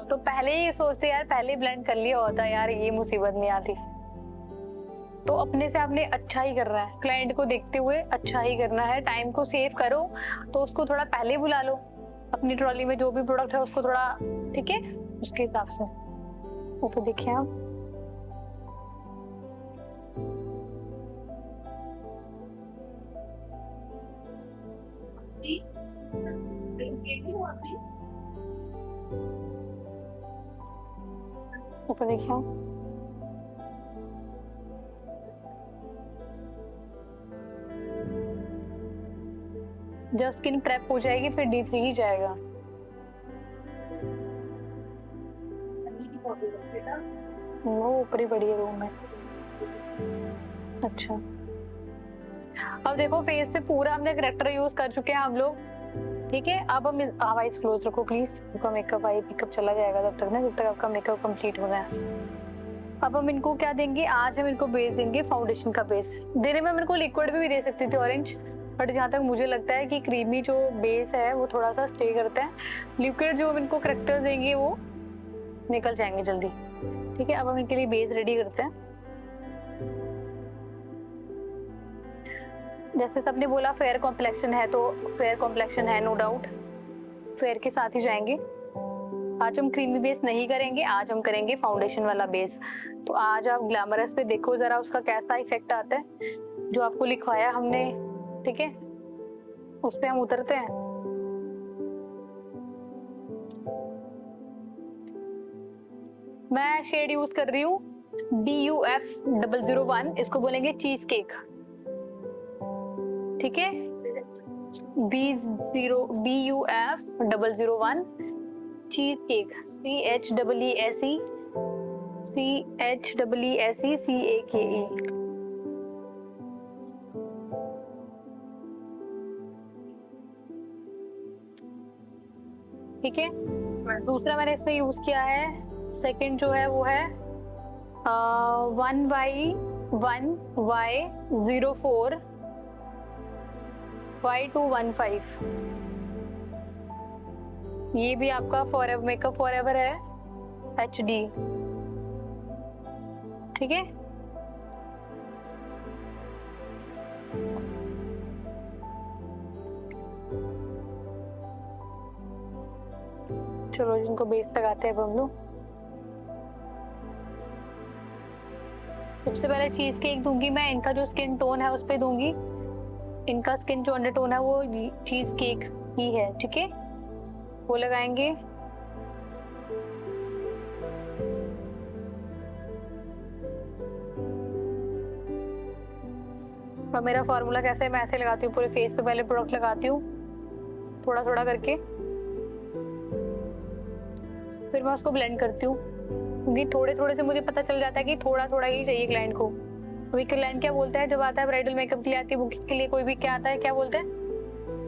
A: तो पहले ही सोचते यार, पहले ब्लेंड कर लिया होता यार, ये मुसीबत नहीं आती। तो अपने से आपने अच्छा ही करना है, क्लाइंट को देखते हुए अच्छा ही करना है। टाइम को सेव करो, तो उसको थोड़ा पहले बुला लो, अपनी ट्रॉली में जो भी प्रोडक्ट है उसको थोड़ा, ठीक है, उसके हिसाब से। ऊपर देखिए आप, ऊपर देखिए आप, जब स्किन प्रेप हो जाएगी फिर D3 ही जाएगा। वो ऊपर ही बढ़िया रूम है। अच्छा, अब देखो फेस पे पूरा हमने करेक्टर यूज कर चुके हैं हम लोग, ठीक है। अब हम आईज क्लोज रखो प्लीज, आपका मेकअप आई पिकअप चला जाएगा तब तक ना, जब तक आपका मेकअप कंप्लीट होना है। अब हम इनको क्या देंगे? आज हम इनको बेस देंगे, फाउंडेशन का बेस। देने में हम इनको लिक्विड भी दे सकती थी ऑरेंज, बट जहाँ तक मुझे लगता है कि क्रीमी जो बेस है वो थोड़ा सा स्टे करता है। लिक्विड जो हम इनको करेक्टर देंगे वो निकल जाएंगे जल्दी, ठीक है। अब हम इनके लिए बेस रेडी करते हैं। जैसे सबने बोला फेयर कॉम्प्लेक्शन है, तो फेयर कॉम्प्लेक्शन है नो डाउट, फेयर के साथ ही जाएंगे। आज हम क्रीमी बेस नहीं करेंगे, आज हम करेंगे फाउंडेशन वाला बेस। तो आज आप ग्लैमरस पे देखो जरा उसका कैसा इफेक्ट आता है, जो आपको लिखवाया हमने, ठीक है, उस पे हम उतरते हैं। मैं शेड यूज कर रही हूँ BUF001, इसको बोलेंगे चीज केक, ठीक है। BUF001 cheese cake, CHEESECAKE। ठीक है। दूसरा मैंने इसमें यूज किया है, सेकंड जो है वो है 1Y1Y04 Y215। ये भी आपका फॉरएवर मेकअप फॉरएवर है HD, ठीक है। चलो जिनको बेस लगाते हैं अब हम लोग। सबसे पहले चीज केक दूंगी मैं, इनका जो स्किन टोन है उस पे दूंगी। इनका स्किन जो अंडरटोन है वो चीज केक ही है, ठीक है। वो लगाएंगे। और मेरा फॉर्मूला कैसे है, मैं ऐसे लगाती हूँ पूरे फेस पे, पहले प्रोडक्ट लगाती हूँ थोड़ा थोड़ा करके, फिर मैं उसको ब्लेंड करती हूँ, क्योंकि थोड़े थोड़े से मुझे पता चल जाता है कि थोड़ा थोड़ा ही चाहिए क्लाइंट को। अभी क्लाइंट क्या बोलता है जब आता है ब्राइडल मेकअप के लिए, आती है बुकिंग के लिए, कोई भी क्या आता है, क्या बोलते हैं,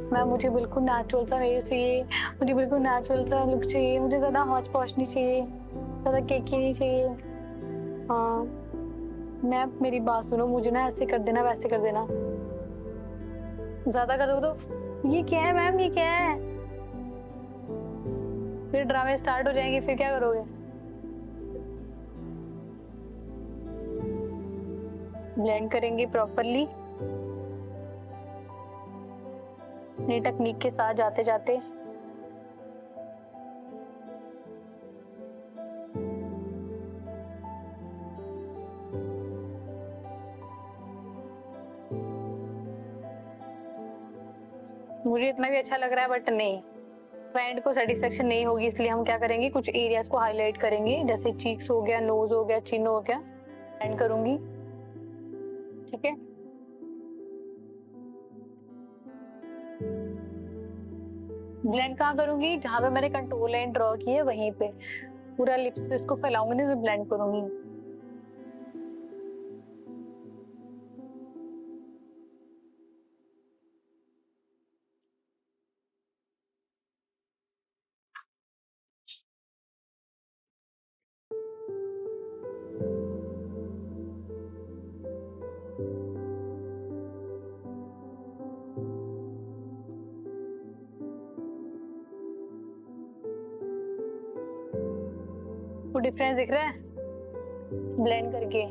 A: मैम मुझे बिल्कुल नेचुरल सा फेस चाहिए, मुझे बिल्कुल नेचुरल सा लुक चाहिए, मुझे ज्यादा हौच पौच नहीं चाहिए, ज्यादा केकी नहीं चाहिए। हाँ मैम मेरी बात सुनो, मुझे ना ऐसे कर देना वैसे कर देना, ज्यादा कर दो तो ये क्या है मैम, ये क्या है, फिर ड्रामे स्टार्ट हो जाएंगे, फिर क्या करोगे। ब्लेंड करेंगे प्रॉपरली नई टेक्निक के साथ जाते जाते। मुझे इतना भी अच्छा लग रहा है बट नहीं, क्लाइंट को सेटिस्फेक्शन नहीं होगी, इसलिए हम क्या करेंगे, कुछ एरियाज को हाईलाइट करेंगे, जैसे चीक्स हो गया, नोज हो गया, चिन हो गया, ब्लेंड करूंगी, ठीक है। ब्लेंड कहाँ करूंगी, जहां पे मैंने कंटूर लाइन ड्रॉ की है वहीं पे, पूरा लिप्स पे इसको फैलाऊंगी, नहीं ब्लेंड करूंगी। वो डिफरेंस दिख रहा है ब्लेंड करके।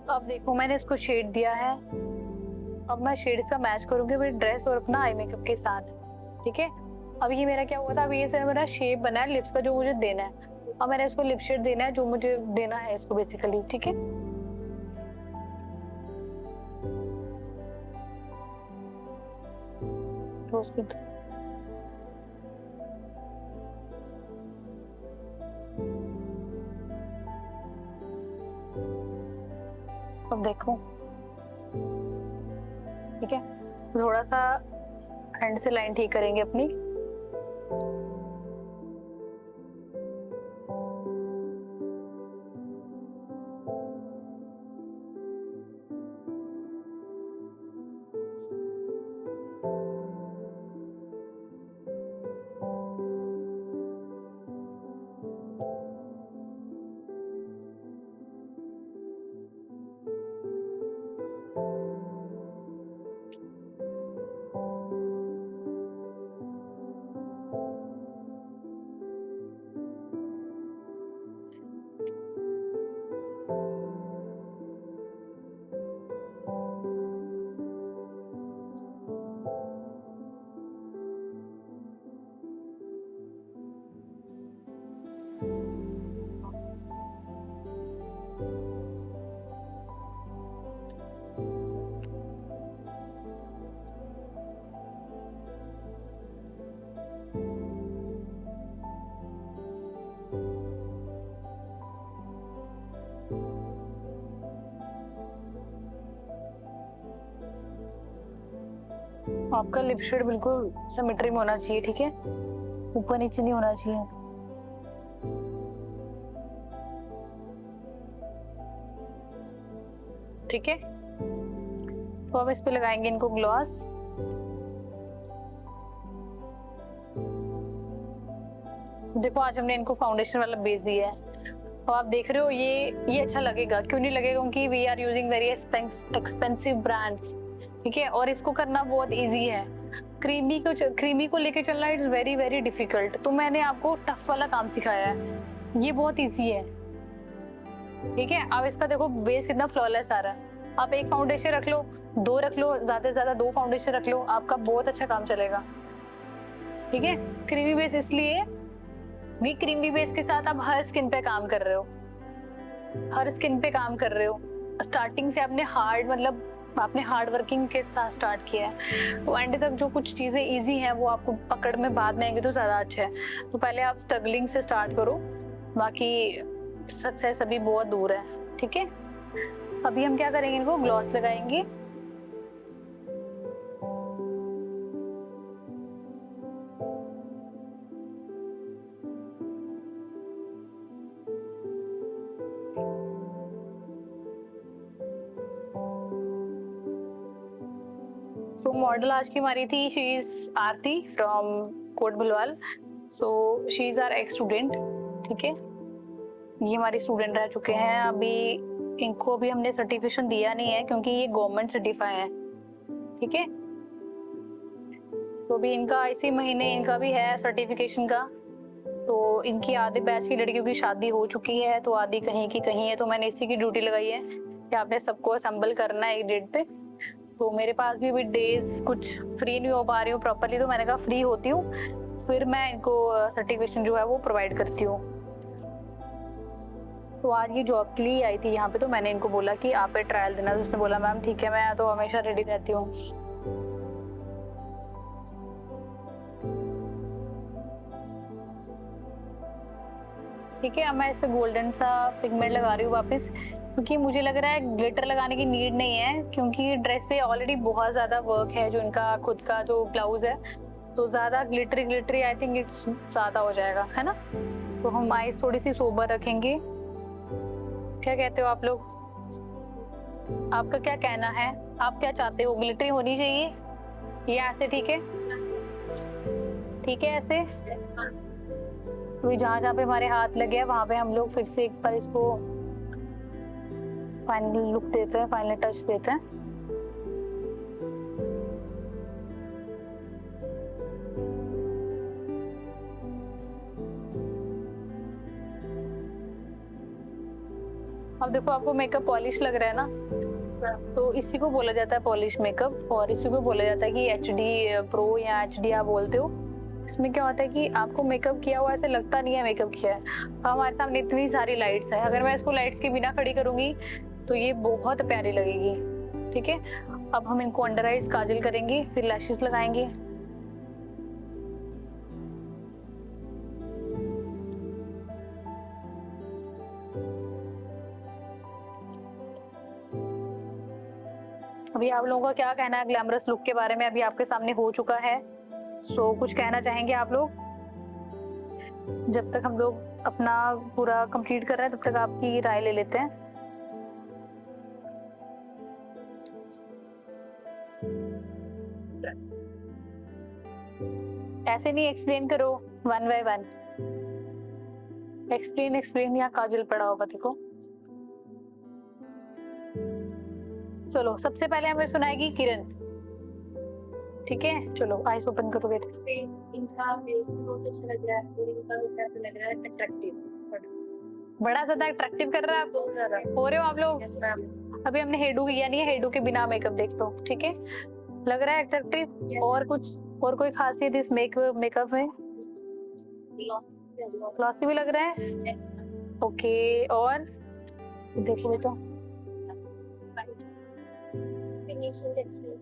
A: अब देखो मैंने इसको शेड दिया है, अब मैं शेड इसका मैच करूंगी मेरी ड्रेस और अपना आई मेकअप के साथ, ठीक है। अब ये मेरा क्या हुआ था, अभी ये से मेरा शेप बना है लिप्स का जो मुझे देना है, अब मैंने इसको लिप शेड देना है जो मुझे देना है इसको बेसिकली, ठीक है। तो उसको अब देखो, ठीक है, थोड़ा सा हैंड से लाइन ठीक करेंगे अपनी। आपका लिप शेड बिल्कुल सिमेट्री में होना चाहिए, ठीक है, ऊपर नीचे नहीं होना चाहिए। ठीक है, तो अब इस पे लगाएंगे इनको ग्लॉस। देखो आज हमने इनको फाउंडेशन वाला बेस दिया है, तो आप देख रहे हो ये अच्छा लगेगा, क्यों नहीं लगेगा, क्योंकि we are using very expensive brands, ठीक है, और इसको करना बहुत इजी है। क्रीमी को लेके चलना इट्स वेरी वेरी डिफिकल्ट, तो मैंने आपको टफ वाला काम सिखाया है, ये बहुत इजी है, ठीक है। अब इसका देखो बेस कितना फ्लॉलेस आ रहा है। आप एक फाउंडेशन रख लो, दो रख लो, ज्यादा से ज्यादा 2 फाउंडेशन रख लो, आपका बहुत अच्छा काम चलेगा, ठीक है। क्रीमी बेस इसलिए भी, क्रीमी बेस के साथ आप हर स्किन पे काम कर रहे हो, हर स्किन पे काम कर रहे हो। स्टार्टिंग से आपने आपने हार्ड वर्किंग के साथ स्टार्ट किया है, तो एंड तक जो कुछ चीजें इजी हैं वो आपको पकड़ में बाद में आएंगे तो ज्यादा अच्छा है। तो पहले आप स्ट्रगलिंग से स्टार्ट करो, बाकी सक्सेस अभी बहुत दूर है, ठीक है। अभी हम क्या करेंगे, इनको ग्लॉस लगाएंगे। तो मॉडल आज की हमारी थी, she is Aarti from Kot Bhalwal, so she is our ex student, ठीक है। ये हमारी स्टूडेंट रह चुके हैं, अभी इनको अभी हमने सर्टिफिकेशन दिया नहीं है क्योंकि ये गवर्नमेंट सर्टिफाई है, ठीक है। तो अभी इनका इसी महीने इनका भी है सर्टिफिकेशन का। तो इनकी आधे बैच की लड़कियों की शादी हो चुकी है, तो आधी कहीं की कहीं है, तो मैंने इसी की ड्यूटी लगाई है कि आपने सबको असेंबल करना है एक डेट पे। तो मेरे पास भी अभी डेज कुछ फ्री नहीं हो पा रही हूँ प्रॉपरली, तो मैंने कहा फ्री होती हूँ फिर मैं इनको सर्टिफिकेशन जो है वो प्रोवाइड करती हूँ। तो आज ये जॉब के लिए आई थी यहाँ पे, तो मैंने इनको बोला कि आप पे ट्रायल देना, तो उसने बोला मैम ठीक है, मैं तो हमेशा रेडी रहती हूँ। ठीक है, अब मैं इस पे गोल्डन सा पिगमेंट लगा रही हूँ वापस, क्योंकि मुझे लग रहा है ग्लिटर लगाने की नीड नहीं है, क्योंकि ड्रेस पे ऑलरेडी बहुत ज्यादा वर्क है, जो इनका खुद का जो ब्लाउज है, तो ज्यादा glittery glittery I think it's ज्यादा हो जाएगा, है ना। तो हम आईज थोड़ी सी सोबर रखेंगे, क्या कहते हो आप लोग, आपका क्या कहना है, आप क्या चाहते हो, ग्लिटरी होनी चाहिए या ऐसे ठीक है, ठीक है ऐसे। तो जहाँ जहाँ पे हमारे हाथ लगे हैं वहां पे हम लोग फिर से एक बार इसको फाइनल लुक देते हैं, फाइनल टच देते हैं। अब देखो आपको मेकअप पॉलिश लग रहा है ना, तो इसी को बोला जाता है पॉलिश मेकअप, और इसी को बोला जाता है कि HD प्रो या HD आप बोलते हो। इसमें क्या होता है कि आपको मेकअप किया हुआ ऐसे लगता नहीं है मेकअप किया है। अब हमारे सामने इतनी सारी लाइट्स है, अगर मैं इसको लाइट्स के बिना खड़ी करूंगी तो ये बहुत प्यारी लगेगी, ठीक है। अब हम इनको अंडर आईज काजल करेंगे, फिर लैशेस लगाएंगे। अभी आप लोगों का क्या कहना है ग्लैमरस लुक के बारे में, अभी आपके सामने हो चुका है, सो कुछ कहना चाहेंगे आप लोग। जब तक हम लोग अपना पूरा कंप्लीट कर रहे हैं तब तक आपकी राय ले लेते हैं। ऐसे नहीं एक्सप्लेन करो, 1 by 1 एक्सप्लेन एक्सप्लेन, यहाँ काजल पड़ा होगा देखो। चलो सबसे पहले हमें सुनाएगी किरण, ठीक है। चलो आईज ओपन करो बेटा।
B: फेस, इनका फेस बहुत अच्छा लग रहा है, और इनका लुक कैसा लग रहा है, अट्रैक्टिव,
A: बड़ा ज्यादा अट्रैक्टिव कर रहा है,
B: बहुत ज्यादा
A: हो रहे हो आप लोग।
B: Yes ma'am.
A: अभी हमने हेडू किया नहीं है, हेडू के बिना मेकअप देख लो, ठीक है, लग रहा है अट्रैक्टिव।
B: Yes.
A: और कुछ और कोई खासियत इस मेकअप में, ग्लॉसी भी लग रहा है,
B: Yes.
A: ओके। और देखो बेटा,
B: फिनिशिंग अच्छी है।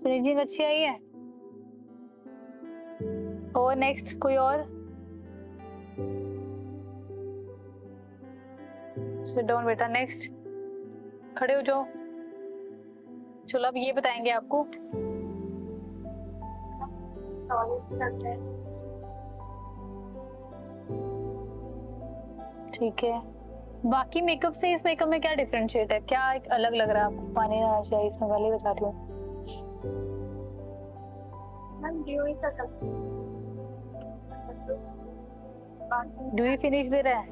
A: फिनिशिंग अच्छी आई है। और नेक्स्ट कोई और, सिट डाउन बेटा, नेक्स्ट खड़े हो जाओ। चलो अब ये बताएंगे आपको।
B: टॉलेस लग रहा है।
A: ठीक है, बाकी मेकअप से इस मेकअप में क्या डिफरेंशिएट है, क्या एक अलग लग रहा है आपको? पानी ना आ जाए इसमें, पहले ही बता रही हूँ।
B: मैम ड्यू सा तक
A: डू यू फिनिश दे रहा है?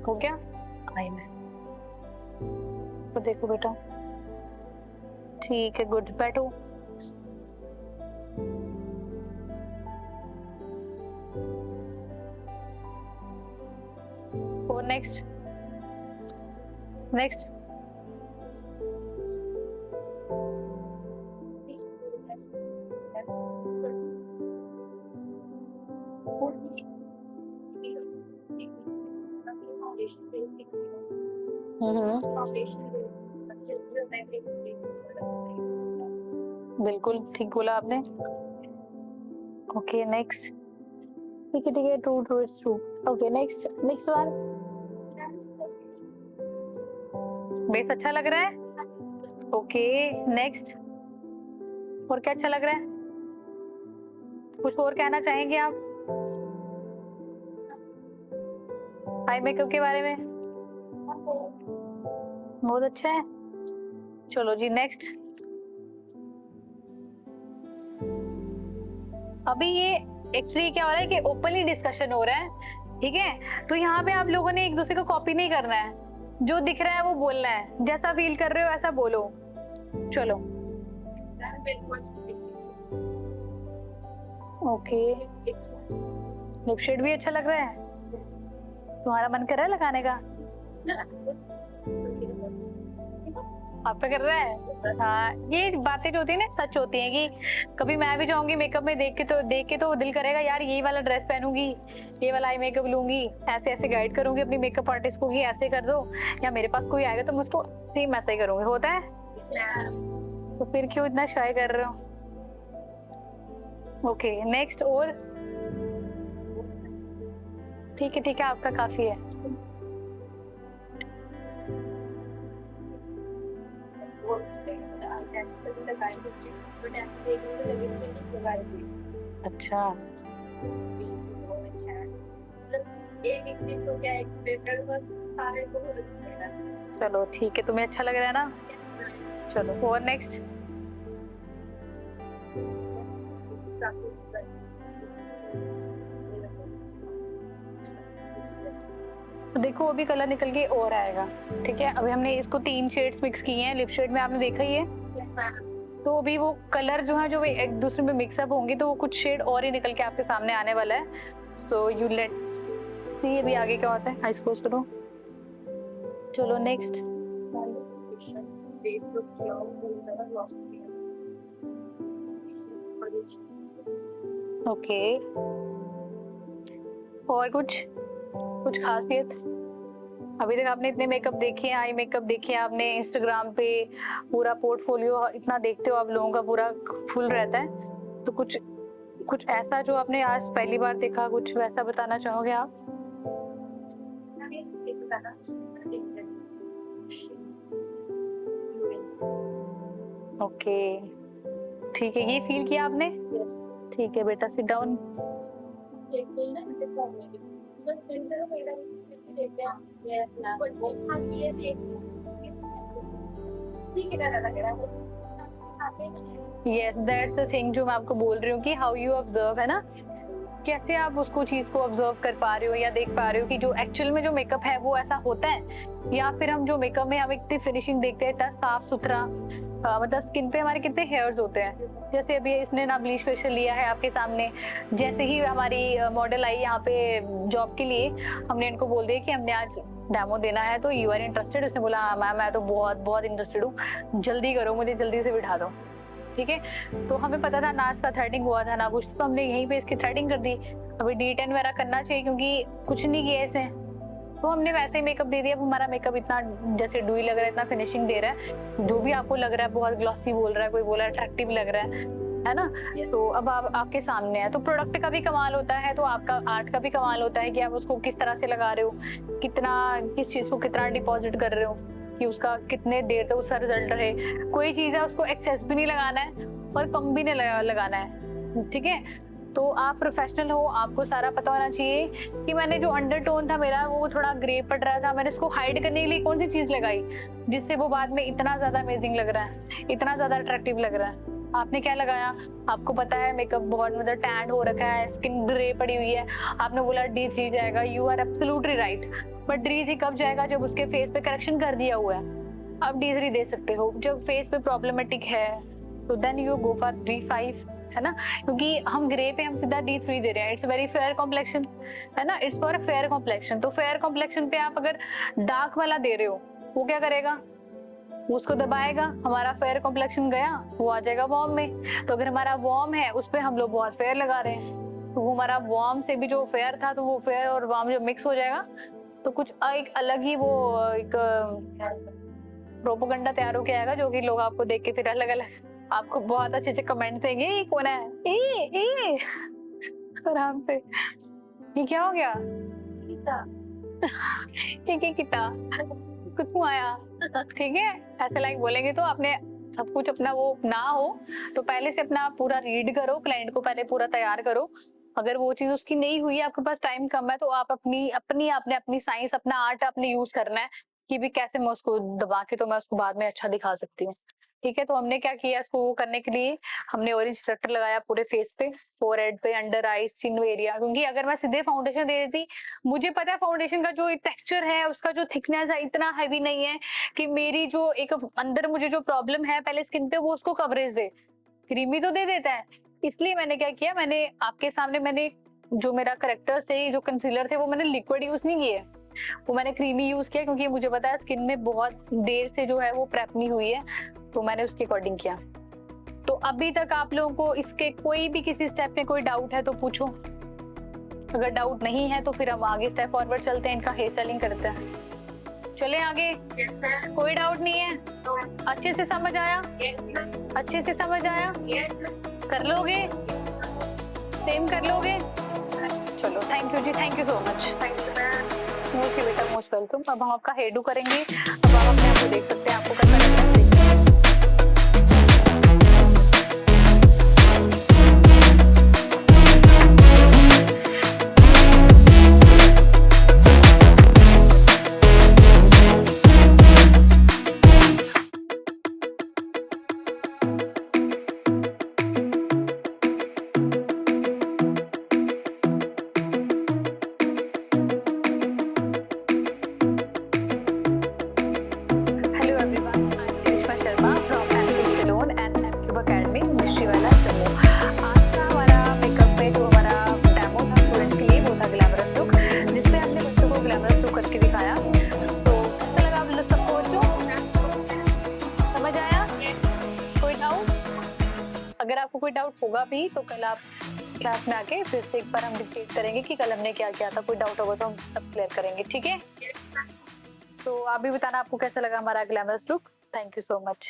A: हो गया आई में तो देखो बेटा, ठीक है, गुड, बैठो। और नेक्स्ट नेक्स्ट बिल्कुल ठीक बोला आपने। ओके नेक्स्ट, ठीक है, true true it's true. Okay next next one. Base अच्छा लग रहा है? ओके नेक्स्ट, और क्या अच्छा लग रहा है? कुछ और कहना चाहेंगे आप आई मेकअप के बारे में? बहुत अच्छा है। चलो जी नेक्स्ट। अभी ये एक्चुअली क्या हो रहा है कि ओपनली डिस्कशन हो रहा है, ठीक है? तो यहाँ पे आप लोगों ने एक दूसरे को कॉपी नहीं करना है, जो दिख रहा है वो बोलना है, जैसा फील कर रहे हो ऐसा बोलो। चलो ओके, लिप शेड भी अच्छा लग रहा है, तुम्हारा मन कर रहा है लगाने का? आपका कर रहा है? हाँ, ये बातें जो होती है ना सच होती हैं कि कभी मैं भी जाऊंगी मेकअप में देख के तो दिल करेगा यार ये वाला ड्रेस पहनूंगी, ये वाला आई मेकअप लूंगी, ऐसे ऐसे गाइड करूंगी अपनी मेकअप आर्टिस्ट को कि ऐसे कर दो, या मेरे पास कोई आएगा तो मैं उसको सेम ऐसा ही करूंगी। होता है? तो फिर क्यों इतना शाय कर रहे हो? Okay next. और ठीक है, आपका काफी है। अच्छा
B: एक चीज को क्या एक्सपेक्ट कर, बस सारे को बहुत अच्छा लग रहा है।
A: चलो ठीक है, तुम्हें अच्छा लग रहा है ना? चलो और नेक्स्ट। देखो अभी कलर निकल के और आएगा, ठीक है? अभी हमने इसको 3 शेड्स मिक्स किए हैं, लिप शेड में आपने देखा ही है। तो अभी वो कलर जो है जो एक दूसरे में मिक्सअप होंगे तो वो कुछ शेड और ही निकल के आपके सामने आने वाला है। सो यू लेट्स सी अभी आगे क्या होता है। आइज क्लोज करो। चलो नेक्स्ट। ओके, और कुछ खासियत? अभी तक आपने इतने मेकअप देखे हैं, आई मेकअप देखे हैं आपने, इंस्टाग्राम पे पूरा पोर्टफोलियो इतना देखते हो आप लोगों का, पूरा फुल रहता है, तो कुछ ऐसा जो आपने आज पहली बार देखा, कुछ वैसा बताना चाहोगे आप? ओके ठीक है, ये फील किया आपने? ठीक है बेटा, sit down. Yes that's the thing जो मैं आपको बोल रही हूँ कि हाउ यू ऑब्जर्व, है ना? कैसे आप उसको चीज को ऑब्जर्व कर पा रहे हो या देख पा रहे हो कि जो एक्चुअल में जो मेकअप है वो ऐसा होता है, या फिर हम जो मेकअप में हम इतनी फिनिशिंग देखते हैं, इतना साफ सुथरा, मतलब स्किन पे हमारे कितने हेयर्स होते हैं। जैसे अभी इसने ना ब्लीच फेशियल लिया है आपके सामने, जैसे ही हमारी मॉडल आई यहाँ पे जॉब के लिए, हमने इनको बोल दिया कि हमने आज डेमो देना है, तो यू आर इंटरेस्टेड? उसने बोला हाँ मैम मैं तो बहुत बहुत इंटरेस्टेड हूँ, जल्दी करो, मुझे जल्दी से बिठा दो। ठीक है, तो हमें पता था ना इसका थ्रेडिंग हुआ था ना कुछ, तो हमने यहीं पे इसकी थ्रेडिंग कर दी। अभी D10 वगैरह करना चाहिए क्योंकि कुछ नहीं किया इसने, तो हमने वैसे ही मेकअप दे दिया। अब हमारा मेकअप इतना जैसे डुई लग रहा है, इतना फिनिशिंग दे रहा है, जो भी आपको लग रहा है बहुत ग्लॉसी बोल रहा है, कोई बोल रहा है अट्रैक्टिव लग रहा है, है ना?
B: Yes.
A: तो अब आप आपके सामने है, तो प्रोडक्ट का भी कमाल होता है, तो आपका आर्ट का भी कमाल होता है कि आप उसको किस तरह से लगा रहे हो, कितना किस चीज़ को कितना डिपॉज़िट कर रहे हो, कि उसका कितने देर तक उसका रिज़ल्ट रहे। कोई चीज़ है उसको एक्सेस भी नहीं लगाना है और कम भी नहीं लगाना है, ठीक है? तो आप प्रोफेशनल हो, आपको सारा पता होना चाहिए कि मैंने जो अंडरटोन था मेरा वो थोड़ा ग्रे पड़ रहा था, मैंने इसको हाइड करने के लिए कौन सी चीज़ लगाई, जिससे वो बाद में इतना ज़्यादा अमेज़िंग लग रहा है, इतना ज़्यादा अट्रैक्टिव लग रहा है। आपने क्या लगाया? आपको पता है मेकअप बहुत मतलब टैन हो रखा है, स्किन ग्रे पड़ी हुई है, आपने बोला D3 जाएगा, you are absolutely right, but D3 कब जाएगा? जब उसके फेस पे करेक्शन कर दिया हुआ है। अब D3 दे सकते हो, जब फेस पे प्रॉब्लमेटिक है तो then you go for D5, है ना? क्योंकि हम ग्रे पे हम सीधा D3 दे रहे हैं, इट्स वेरी फेयर कॉम्प्लेक्शन, है ना? इट्स फॉर फेयर कॉम्प्लेक्शन, तो फेयर कॉम्प्लेक्शन पे आप अगर डार्क वाला दे रहे हो, वो क्या करेगा? वो उसको दबाएगा, हमारा फेयर कॉम्प्लेक्शन गया, वो आ जाएगा वार्म में। तो अगर हमारा वार्म है, उस पे हम लोग बहुत फेयर लगा रहे हैं, तो वो हमारा वार्म से भी जो फेयर था, तो वो फेयर और वार्म जब मिक्स हो जाएगा, तो कुछ एक अलग ही वो एक प्रोपेगेंडा तैयार होके आएगा, जो कि लोग आपको देख के फिर अलग-अलग आपको बहुत अच्छे-अच्छे कमेंट देंगे, ये कौन है? आराम से। ये क्या हो गया?
B: Kita.
A: ये क्या किता? कुछ आया? ठीक है? ऐसे लाइक बोलेंगे तो आपने सब कुछ अपना वो ना हो, तो पहले से अपना पूरा रीड करो, क्लाइंट को पहले पूरा तैयार करो। अगर वो चीज़ उसकी नहीं हुई है, आपके पास टाइम कम है, तो आप आपने अपनी साइंस, अपना आर्ट आपने यूज़ करना है कि भी कैसे मैं उसको दबा के तो मैं उसको बाद में अच्छा दिखा सकती हूँ। ठीक है? तो हमने क्या किया इसको वो करने के लिए, हमने ऑरेंज कलर लगाया पूरे फेस पे, फोरहेड पे, अंडर आईज़, चिन एरिया, क्योंकि अगर मैं सीधे फाउंडेशन दे देती, मुझे पता है फाउंडेशन का जो टेक्सचर है, उसका जो थिकनेस है, इतना हैवी नहीं है कि मेरी जो एक अंदर मुझे जो प्रॉब्लम है पहले स्किन पे, वो उसको कवरेज दे। क्रीमी तो दे देता है। इसलिए मैंने क्या किया, मैंने आपके सामने मैंने जो मेरा करेक्टर्स थे, जो कंसीलर थे, वो मैंने लिक्विड यूज़ नहीं किए। वो मैंने क्रीमी यूज़ किया, क्योंकि मुझे पता है स्किन में बहुत देर से जो है वो प्रेप नहीं हुई है, तो मैंने उसके अकॉर्डिंग किया। तो अभी तक आप लोगों को इसके कोई भी किसी स्टेप में कोई डाउट है तो पूछो। अगर डाउट नहीं है तो फिर हम आगे स्टेप फॉरवर्ड चलते हैं, इनका हेयर स्टाइलिंग करते हैं। चले आगे।
B: Yes, sir.
A: कोई डाउट नहीं है?
B: No.
A: अच्छे से समझ आया?
B: Yes, sir.
A: अच्छे से समझ आया?
B: Yes, sir.
A: कर लोगे? सेम कर लोगे? चलो, थैंक यू जी, thank you so much.
B: Thank you, ma'am.
A: Okay बेटा, मोस्ट वेलकम। अब हम आपका हेयर डू करेंगे। अब आप अपने आप को देख सकते हैं, आपको कैसा लग रहा है। Hello everyone, I'm Karishma Sharma from Amcube Salon and Amcube Academy, मिश्रीवाला Jammu. आज का हमारा मेकअप में जो हमारा डेमो था स्टूडेंट्स के लिए, वो था ग्लैमरस लुक, जिसमें हमने बच्चों को ग्लैमरस लुक करके दिखाया। तो कैसा लगा आप लोग सबको बच्चों? समझ आया? कोई डाउट? अगर आपको कोई डाउट होगा भी तो कल आप क्लास में आके फिर से एक बार हम डिस्कस करेंगे कि कल हमने क्या किया था। कोई डाउट होगा तो हम सब क्लियर करेंगे, ठीक है?
B: Yes, sir.
A: सो आप भी बताना आपको कैसा लगा हमारा glamorous look. Thank you so much.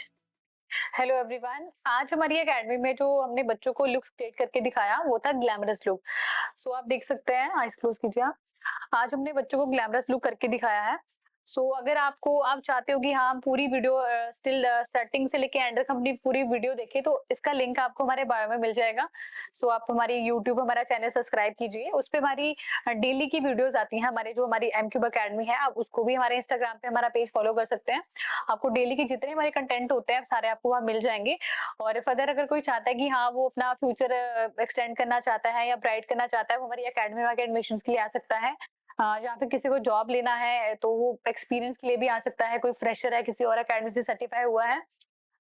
A: Hello everyone, आज हमारी एकेडमी में जो हमने बच्चों को लुक्स क्रिएट करके दिखाया वो था ग्लैमरस लुक। सो आप देख सकते हैं, आईज क्लोज कीजिए आप। आज हमने बच्चों को ग्लैमरस लुक करके दिखाया है। सो अगर आप चाहते हो कि हाँ हम पूरी वीडियो स्टिल स्टार्टिंग से लेके एंड तक अपनी पूरी वीडियो देखें, तो इसका लिंक आपको हमारे बायो में मिल जाएगा। सो आप हमारी यूट्यूब हमारा चैनल सब्सक्राइब कीजिए, उस पे हमारी डेली की वीडियोस आती हैं। हमारी एमक्यूब अकेडमी है, आप उसको भी हमारे इंस्टाग्राम पे हमारा पेज फॉलो कर सकते हैं। आपको डेली के जितने हमारे कंटेंट होते हैं सारे आपको वहाँ मिल जाएंगे। और फर्दर अगर कोई चाहता है कि हाँ वो अपना फ्यूचर एक्सटेंड करना चाहता है या ब्राइट करना चाहता है, वो हमारी अकेडमी में एडमिशन के लिए आ सकता है। जहाँ पे किसी को जॉब लेना है तो वो एक्सपीरियंस के लिए भी आ सकता है। कोई फ्रेशर है, किसी और अकेडमी से सर्टिफाई हुआ है।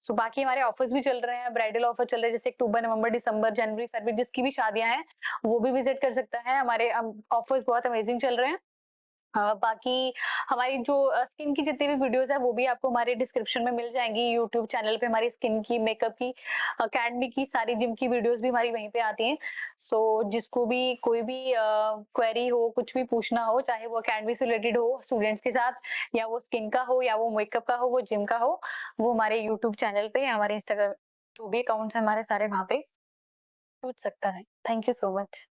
A: सो बाकी हमारे ऑफर्स भी चल रहे हैं, ब्राइडल ऑफर चल रहे हैं, जैसे अक्टूबर, नवंबर, दिसंबर, जनवरी, फरवरी, जिसकी भी शादियां हैं वो भी विजिट कर सकता है। हमारे ऑफर्स बहुत अमेजिंग चल रहे हैं। बाकी हमारी जो स्किन की जितनी भी वीडियोस है वो भी आपको हमारे डिस्क्रिप्शन में मिल जाएंगी। यूट्यूब चैनल पे हमारी स्किन की, मेकअप की, अकेडमी की, सारी जिम की वीडियोस भी हमारी वहीं पे आती हैं। सो जिसको भी कोई भी क्वेरी हो, कुछ भी पूछना हो, चाहे वो अकेडमी से रिलेटेड हो स्टूडेंट्स के साथ, या वो स्किन का हो, या वो मेकअप का हो, वो जिम का हो, वो हमारे यूट्यूब चैनल पे या हमारे इंस्टाग्राम जो भी अकाउंट्स है हमारे सारे वहाँ पे पूछ सकता है। Thank you so much.